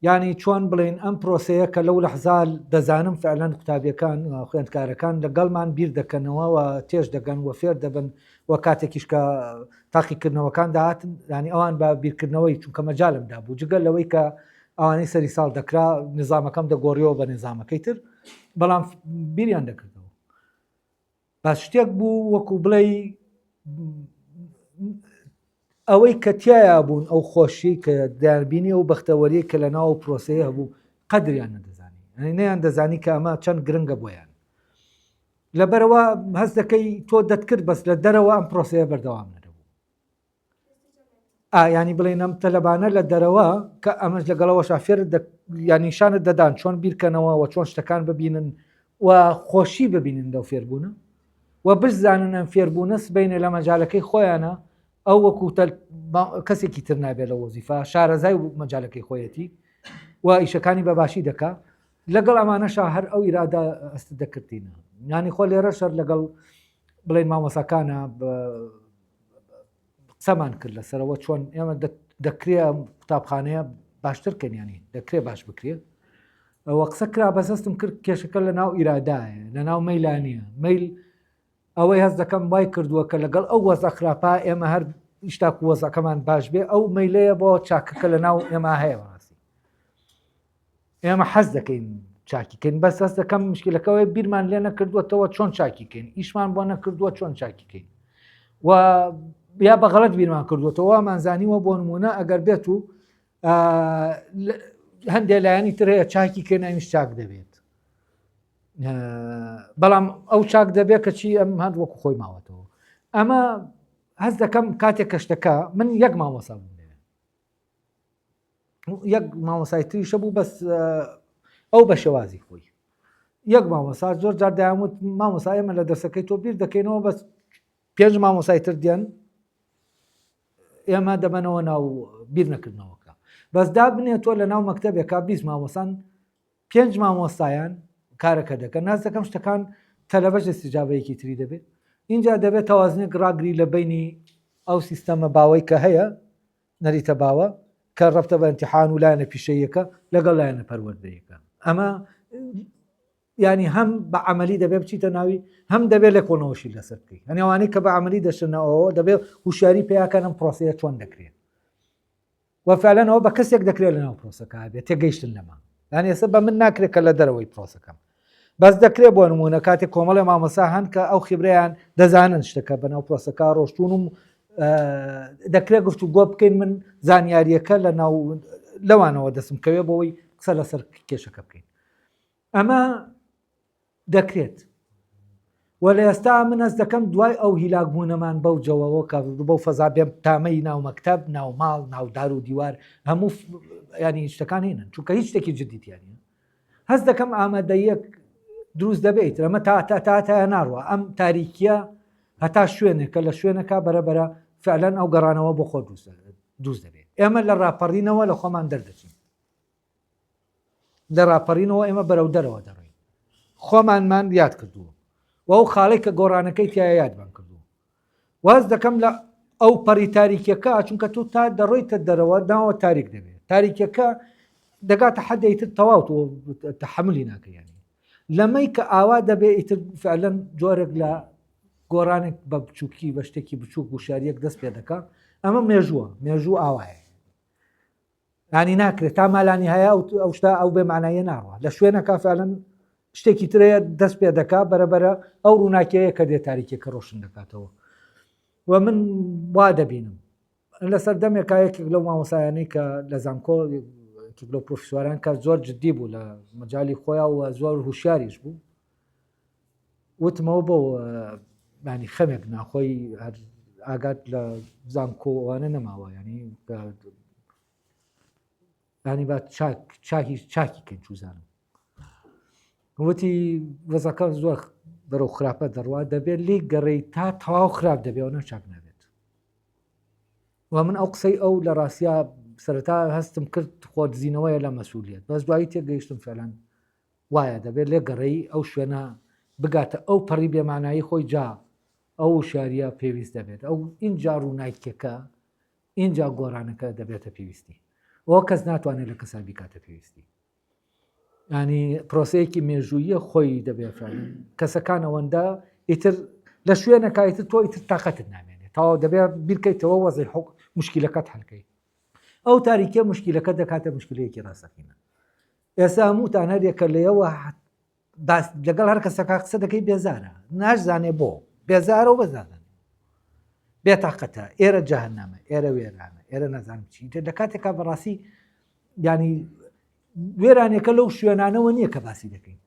ینی چۆن بڵێن ئەم پرۆسەیە کە لەو لەحزال دەزانم فعلەن قوتابیەکان خوێندکارەکان لەگەڵمان بیر دەکەنەوە و تێش دەگەن و فێر دەبن و کاتێکیش کە تاقیکردنەوەکان داهاتن ینی ئەوان بە بیرکردنەوەی چونکە مەجالمدا بوو جگەل لەوەی کە ئەوانەی سەری ساڵ دەکرا نظامەکەم دەگۆڕیەوە بە نظامەکەی تر بەڵام بیریان دەکردەوە باش شتێک بوو وەکو بڵێ ئەوەی کە تایە بوون ئەو خۆشی کە دابینی و بەختەوەری کە لە ناو پرۆسەیە هەبوو قەدریان نەدەزانی نەیان دەزانی کە ئەمە چەند گرنگە بۆیان لەبەرەوە هەست دەکەی تۆ دەتکرد بەس لە دەرەوە ئەم پرۆسەیە بەردەوام نەدەبوو ینی بڵێن ئەم تەلەبانە لە دەرەوە کە ئەمەش لەگەڵەوە شافێر یانیشانت دەدان چۆن بیرکەنەوە و چۆن شتەکان ببینن و خۆشی ببینن لەو فێربوونە و بزانن ئەم فێربوونە سبەینە لە مەجالەکەی خۆیانە ئەو وەکو کەسێکی تر نابێت لە وەزیفا شارەزای مەجالەکەی خۆیەتی و ئیشەکانی بەباشی دەکا لەگەڵ ئەمانەشا هەر ئەو ئیرادا ئەست دەکردینە ینی خۆ لێرە شەر لەگەڵ بڵێن مامۆساکانە قسەمان کرد لەسەرەوە چۆن ئێمە دەکرێ قوتابخانەیە باشترکەن ینی دەکرێ باش بکرێت ئەوە قسە کرا بەسەستم کرد کێشەکە لە ناو ئیرادایە لە ناو مەیلانیە مەیل ئەوەی هەست دەکەم وای کردووە کە لەگەڵ ئەو وەزە خراپا ئێمە هەر ئیشتاک وەزەکەمان باش بێ ئەو مەیلەیە بۆ چاکەکە لە ناو ئێمە هەیە بەڕاستی ئێمە حەز دەکەین چاکیکەین بەس هەست دەکەم مشکلەکەەوەی بیرمان لێ نەکردووەتەوە چۆن چاکیکەین ئیشمان بۆ نەکردووە چۆن چاکیکەین و یا بەغەڵەت بیرمان کردوێتەوە مانزانیوە بۆ نمونە ئەگەر بێت و هەندێک لایەنی تر هەیە چاکیکەین ئەمیش چاک دەبێت بەڵام ئەو چاک دەبێت کە چی ئەم هەند وەکو خۆی ماوەتەوە ئەمە هەست دەکەم کاتێک کەشتەکە من یەک مامۆسا بووم لێ یەک مامۆسای تریشە بوو بەس ئەو بە شێوازی خۆی یەک مامۆسا زۆر جار دەیانوت مامۆسا ئێمە لە دەرسەکەی تۆ بیر دەکەینەوە بەس 5 مامۆسای تر دێن ئێمە دەبنەوە ناو بیر نەکردنەوەکە بەس دابنێت تۆ لە ناو مەکتەبێکا 20 مامۆسان 5 مامۆستایان کارەکە دەکەن ناز دەکەم شتەکان تەلەبەش استیجابەیەکی تری دەبێت اینجا دەبێت تەوازنێک ڕاگری لە بینی ئەو سیستەمە باوەی کە هەیە نەریتە باوە کە ڕەفتە بە ئیمتیحان و لایەنە پیشەیەکە لەگەڵ لایەنە پەروەردەیەکە ئەمە ینی هەم بە عملی دەبێت بچیتە ناوی هەم دەبێت لە کۆنەوەشی لەسەر بکەیت هەنی ئەوانەی کە بە عملی دەشنەوە دەبێت هوشیاری پێیاکەن ئەم پرۆسەیە چۆن دەکرێت وەفعلەنەوە بە کەسێک دەکرێت لە ناو پرۆسەکە بێت تێگەیشتن لەمە یانی ئێستا بە من ناکرێت کە لە دەرەوەی پرۆسەکەم بەس دەکرێت بۆ نمونە کاتێک کۆمەڵی مامۆسا هەن کە ئەو خیبرەیان دەزانن شتەکە بەناو پرۆسەکە ڕۆشتون و دەکرێت گفتوگۆ بکەین من زانیاریەکە لە ناو لەوانەوە دەسم کەوێ بۆەوەی قسە لەسەر کێشەکە بکەین ئەمە دەکرێت و لە ئێستا من ئەس دەکەم دوای ئەو هیلاکبوونەمان بەو جەوەوە کە بەو فەزا بێ تامەی ناو مەکتەب ناو ماڵ ناودار و دیوار هەموو ینی شتەکان هێنن چونکە هیچ شتێکی جدیتیانە هەست دەکەم ئامادەیەک دروست دەبێت ئەمە تا ناڕوە ئەم تاریکیە هەتا شوێنێکە لە شوێنەکە بەرەبەرە فعلەن ئەو گەڕانەوە بۆ خۆ دروست دەبێت ئێمە لە ڕاپەڕینەوە لە خۆمان دەردەچین لە ڕاپەڕینەوە ئێمە بەرەو دەرەوە دەڕۆین خۆمانمان یاد کردووە و ئەو خاڵی کە گۆڕانەکەی تایە یادمان کردووە واز دەکەم لە ئەو پەڕی تاریکیەکە چونکە تو تا دەڕۆیتە دەرەوە ناوە تاریک دەبێت تاریکیەکە دەگاتە حەدەیتر تەواو تۆ تەحملی ناکەیانی لەمەی کە ئاوا دەبێت ئیتر فعلەن جۆرێک لە گۆڕانێک بە بچووکی بە شتێکی بچووک و شاریەک دەست پێ دەکات ئەمە مێژوو ئاوایە ینی ناکرێت تا مالانی هەیە ئەو شتا ئەو بێ معنایە ناڕوە لە شوێنەکە فعلەن شتێکی ترەیە دەست پێ دەکات بەرەبەرە ئەو ڕووناکەیە کە دێت تاریکێکە ڕۆشن دەکاتەوە و من وا دەبینم لەسەر دەمێکایەکێک لەو مامۆسایانەی کە لە زانکۆ لە پرۆفیسۆران کە زۆر جددی بوو لە مەجای خۆیان و زۆر هوشیاریش بوو وتمەوە بۆ ینی خەمێک ناخۆی ئاگات لە زانکۆوانە نەماوە ینی با چاکی کەین چوزانم وتی وەزەکە زۆر بەرەو خراپە دەڕوا دەبێت لی گەڕێی تا تەواو خراپ دەبێەوە چاک نابێت ومن ئەو قسەی ئەو لە ڕاستیا سەرەتا هەستم کرد خۆت زیینەوەیە لە مەسئولیت بەس دوایی تێگەیشتم فعلەن وایە دەبێت لێ گەڕێی ئەو شوێنە بگاتە ئەو پەڕی بێمانایی خۆی جا ئەو شاریە پێویست دەبێت ئەو اینجا ڕووناکیەکە اینجا گۆڕانەکە دەبێتە پێویستی ئەوە کەس ناتوانێت لە کەسا بیکاتە پێویستی ینی پرۆسەیەکی مێژوویە خۆی دەبێت کەسەکان ئەوەندە ئیتر لە شوێنەکایتر تۆ ئیتر تااقەتت نامێنێت تاوا دەبێت بیرکەیتەوە وەزەی حق مشکلەکەت هەلکەی ئەو تاریکە مشکلەکە دەکاتە مشکلەیەکی ڕاستەقینە ئێستا هەمووتان هەرێکە لەیەوە لەگەڵ هەر کەسەکە قسە دەکەی بێزارە ناشزانێ بۆ بێزارە و بەزانن بێتاقەتە ئێرە جەهەنەمە ئێرە وێرانە ئێرە نەزانم چی لە کاتێکا بەڕاستی ینی وێرانێکە لەو شوێنانەوە نییە کە باسی دەکەین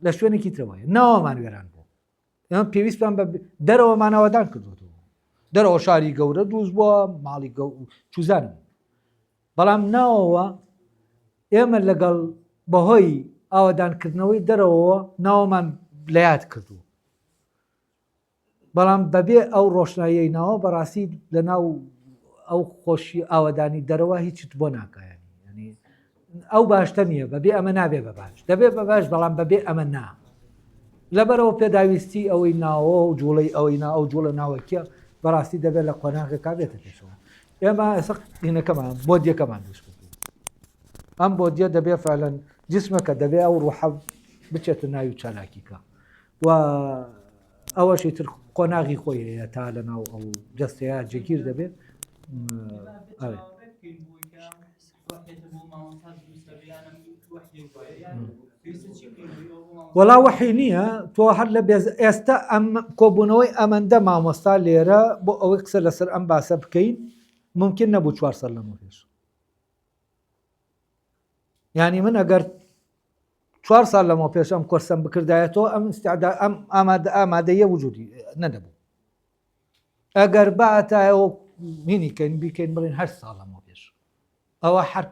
لە شوێنێکی ترەوەیە ناوەمان وێران بوو ئەم پێویستمان بە دەرەوەمانەوەدان کردوەوە دەرەوە شاری گەورە دروست بووە ماڵی چوزانم بەڵام ناوەوە ئێمە لەگەڵ بەهۆی ئاوادانکردنەوەی دەرەوە ناوەمان لەیاد کردو بەڵام بەبێ ئەو ڕۆشناییەی ناوە بەڕاستی لە ناو ئەو خۆشی ئاوادانی دەرەوە هیچت بۆ ناکایانی ینی ئەو باشتە نییە بەبێ ئەمە نابێ بە باش دەبێت بە باش بەڵام بەبێ ئەمە نا لەبەرەوە پێداویستی ئەوەی ناوە و جوڵەی ئەوەی ئەو جوڵە ناوەکیە بەڕاستی دەبێت لە قۆناغێکا بێتە پێشەوە ئێمە ئێستا هینەکەمان بۆ دیەکەمان دوست کرد ئەم بۆ دیە دەبێت فعلەن جسمەکە دەبێت ئەو ڕوحە بچێتە ناوی چالاکیکە و ئەوەشی تر قۆناغی خۆی هەیە تا لە ناو ئەو جستەیە جێگیر دەبێت وەڵا وەحی نییە تۆ هەر لە ئێستا ئەم کۆبوونەوەی ئەمەندە مامۆستا لێرە بۆ ئەوەی قسە لەسەر ئەم باسە بکەین ممکن نەبوو 4 سەر لەمە پێش ینی من ئەگەر 4 سال لەمە پێش ئەم کۆرسم بکردایەتەوە ئەم ئەم ئامادەیە وجودی نەدەبوو ئەگەر باتایەوە مینیکەین بیکەین بڵین 8 ساڵ لەمە پێش ئەوە هەر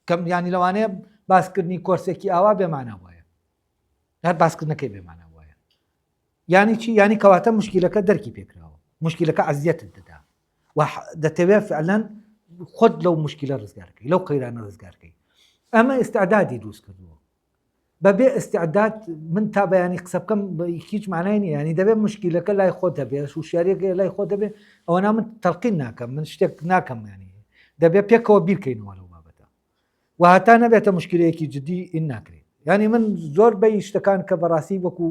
کەم ینی لەوانەیە باسکردنی کۆرسێکی ئاوا بێمانە وایە هەر باسکردنەکەی بێمانە وایە ینی چی ینی کەواتە مشکلەکە دەرکی پێکراوە مشکلەکە عەزیەتت دەدا و دەتەوێت فعلەن خۆت لەو مشکلە ڕزگارکەی لەو قەیرانە ڕزگارکەی ئەمە ئستعدادی دروست کردووە بەبێ ئستعداد من تا بەیانی قسە بکەم هیچ معنای نییە ینی دەبێت مشکلەکە لای خۆ دەبێت وشارێکە لای خۆ دەبێت ئەوە من تەلقین ناکەم من شتێک ناکەم ینی دەبێت پێکەوە بیرکەینەوە لەو بابەتە و هەتا نەبێتە مشکلەیەکی جدی ئین ناکرێت ینی من زۆر بەی شتەکان کە بەڕاستی وەکو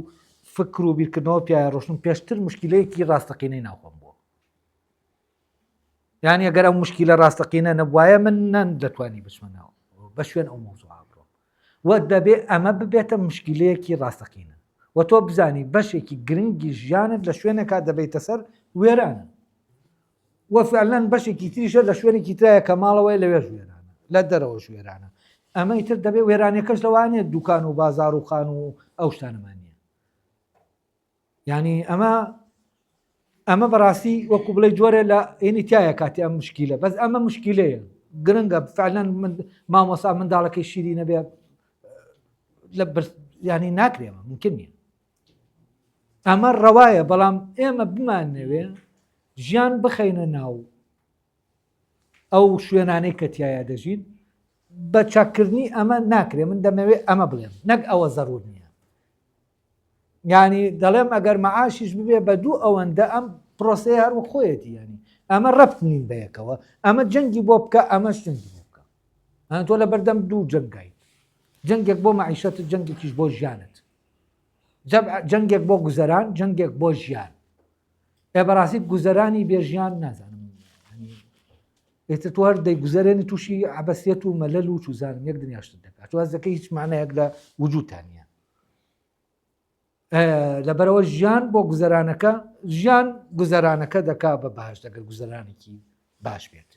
فکر و بیرکردنەوە پیاە ڕۆشن پێشتر مشکلەیەکی ڕاستەقینەی ناوخۆم بووە ینی ئەگەر ئەو مشکلە ڕاستەقینە نەبوایە من نان دەتوانی بچمەنەوە بە شوێن ئەو مۆزوع بڕۆ و دەبێ ئەمە ببێتە مشکلەیەکی ڕاستەقینە و تۆ بزانی بەشێکی گرنگی ژیانت لە شوێنێکا دەبێتە سەر وێرانە و فعلەن بەشێکی تریشە لە شوێنێکی ترایە کە ماڵەوەی لەوێ ژێرانە لە دەرەوە ژێرانە ئەمە ئیتر دەبێت وێرانەکەش لەوانێت دوکان و بازار و خان و ئەو شتانەمانە ینی ئەمە بەڕاستی وەکو بڵێ جۆرە لە ئینی تایە کاتی ئەم مشکلە بەس ئەمە مشکلەیە گرنگە فعلەن مامۆسا منداڵەکەی شیری نەبێت ینی ناکرێمە ممکن نییە ئەمە ڕەوایە بەڵام ئێمە بمانەوێ ژیان بخەینە ناو ئەو شوێنانەی کە تایە دەژین بە چاکردنی ئەمە ناکرێ من دەمەوێت ئەمە بڵێم نەک ئەوە زەڕور نییە ینی دەڵێم ئەگەر مەعاشیش ببێ بە دوو ئەوەندە ئەم پرۆسەیە هەروە خۆیەتی ینی ئەمە ڕەبت نین بەیەکەوە ئەمە جەنگی بۆ بکە ئەمەش جەنگی بۆ بکە تۆ لە بەردەم دوو جەنگیت جەنگێک بۆ مەعیشەت جەنگێکیش بۆ ژیانت جەنگێک بۆ گوزەران جەنگێک بۆ ژیان بەڕاستی گوزەرانی بێژیان نازانم ئێتر تو هەر دەیگوزەرێنی تووشی عەبەسیەت و مەلەل و چوزانم یەک دنیاشت دەکات تو ئەزەکەی هیچ معنەیەک لە وجودتان نییە لەبەرەوە ژیان بۆ گوزەرانەکە ژیان گوزەرانەکە دەکا بە باش دەگەر گوزەرانێکی باش بێت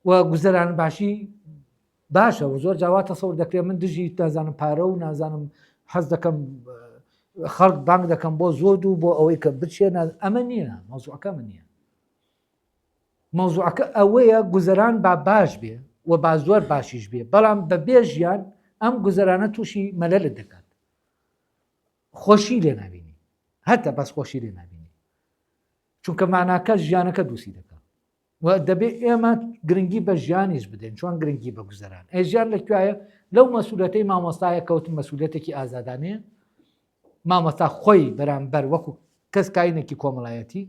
و گوزەران باشی باشە و زۆر جاواتە سەور دەکرێت من دژی نازانم پارە و نازانم حەز دەکەم خەڵک بانگ دەکەم بۆ زۆر و بۆ ئەوەی کە بچێ ئەمە نییە مەوزوعەکە من نییە مەوزوعەکە ئەوەیە گوزەران با باش بێ و با زۆر باشیش بێ بەڵام بە بێژیان ئەم گوزەرانە تووشی مەلەلت دەکات خۆشی لێ نبینی هەتا بەس خۆشی لێ نبینی چونکە معناکە ژیانەکە دووسی دەکات و دەبێت ئێمە گرنگی بە ژیانیش بدەین چۆن گرنگی بە گوزەران ژیان لەکوایە لەو مەسئولەتەی مامۆستایە کەوتن مەسئولەتێکی ئازادانەیە مامۆستا خۆی بەرامبەر وەکو کەس کاینێکی کۆمەڵایەتی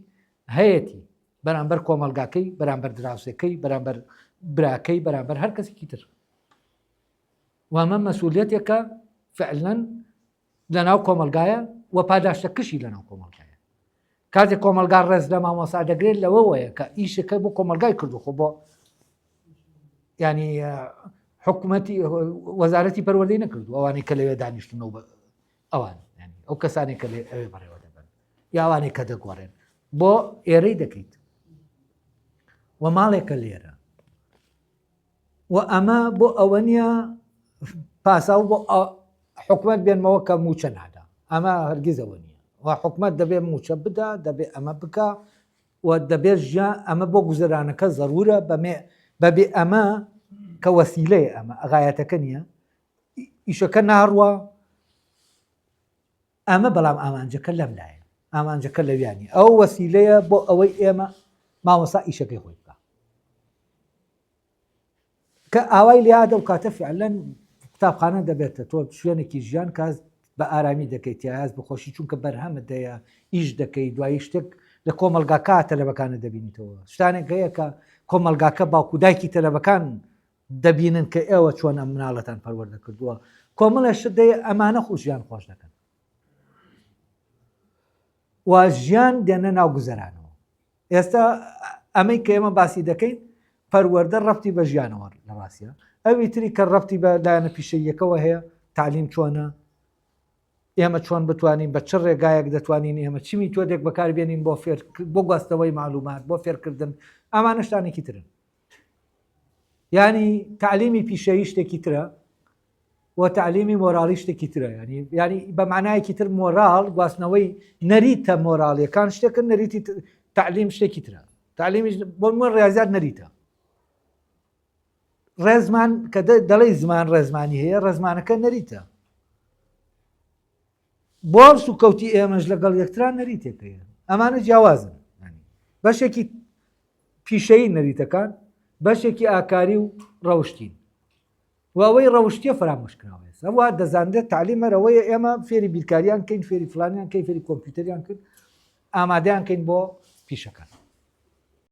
هەیەی بەرامبەر کۆمەلگاکەی بەرامبەر دراوسەکەی بەرامبەر براکەی بەرامبەر هەر کەسێکی تر وامە مەسئولەتێکە فعلەن لەناو کۆمەلگایە و پاداشتەکەشی لەناو کۆمەلگایە کاتێک کۆمەلگا ڕێز لە مامۆستا دەگرێت لەوەیە کە ئیشەکە بۆ کۆمەلگای کردو خۆ بۆ ینی حکوومەتی وەزارەتی پەروەردەی نەکردو ئەوانەی کە لەوێ دانیشتنەوە بە ئەوان ئەو کەسانێک کە لێ ئەوێ بەڕێوە دەبن یاوانێک کە دەگۆڕێن بۆ ئێرەی دەکەیت و ماڵێکە لێرە و ئەمە بۆ ئەوە نییە پاساو بۆ حکومت بێنمەوە کە موچە نادا ئەمە هەرگیزەوە نییە و حکومت دەبێت موچە بدا دەبێت ئەمە بکە و دەبێت ژیان ئەمە بۆ گوزەرانەکە زەرورە بەبێ ئەمە کە وەسیلەیە ئەمە ئەغایەتەکە نییە ئیشەکە ناڕوە ئەمە بەڵام ئامانجەکە لەملایە ئامانجەکە لەویانی ئەو وەسیلەیە بۆ ئەوەی ئێمە مامۆستا ئیشەکەی خۆی بکە کە ئاوای لێیادە و کاتە فعلەن قوتابخانە دەبێتە تۆ شوێنێکی ژیان کاس بە ئارامی دەکەیت یاز بخۆشی چونکە بەرهەمت دەیە ئیش دەکەی دوایی شتێک لە کۆمەلگاکە تەلەبەکانە دەبینیتەوە شتانێک هەیە کە کۆمەلگاکە باوکو دایکی تەلەبەکان دەبینن کە ئێوە چۆن ئەم مناڵەتان پەروەردە کردووە کۆمەڵێش دەیە ئەمانە خوژیان خۆش دەکەن و ژیان دێنە ناو گوزەرانەوە ئێستا ئەمەی کە ئێمە باسی دەکەین پەروەردە ڕەبتی بە ژیانەوە لە ڕاستیە ئەوی تری کە ڕەبتی بە لایەنە پیشەیەکەوە هەیە تعلیم چۆنە ئێمە چۆن بتوانین بە چ ڕێگایەک دەتوانین ئێمە چیمی تۆدێک بەکاربێنین بۆ گواستنەوەی معلومات بۆ فێرکردن ئەمانە شتانێکی ترن ینی تعلیمی پیشەیی شتێکی ترە و تعلیمی مۆراڵی شتێکی ترە ینی بە معنایەکی تر مۆراڵ گواستنەوەی نەریتە مۆراڵیەکان شتێکن نەریتی تعلیم شتێکی ترە تعلیمی بۆ من ڕاضیات نەریتە ڕێزمان کە دەڵی زمان ڕێزمانی هەیە ڕێزمانەکە نەریتە بۆڵس و کەوتی ئێمەش لەگەڵ یەکتران نەریتێکەیە ئەمانە جیاوازن بەشێکی پیشەیی نەریتەکان بەشێکی ئاکاری و ڕەوشتین و ئەوەی ڕەوشتیە فرامۆشکراوە ئەوە دەزانرێت تعلیمەرەوەیە ئێمە فێری بیرکاریان کەین فێری فلانیان کەی فێری کۆمپیوتەریان کرد ئامادەیان کەین بۆ پیشەکان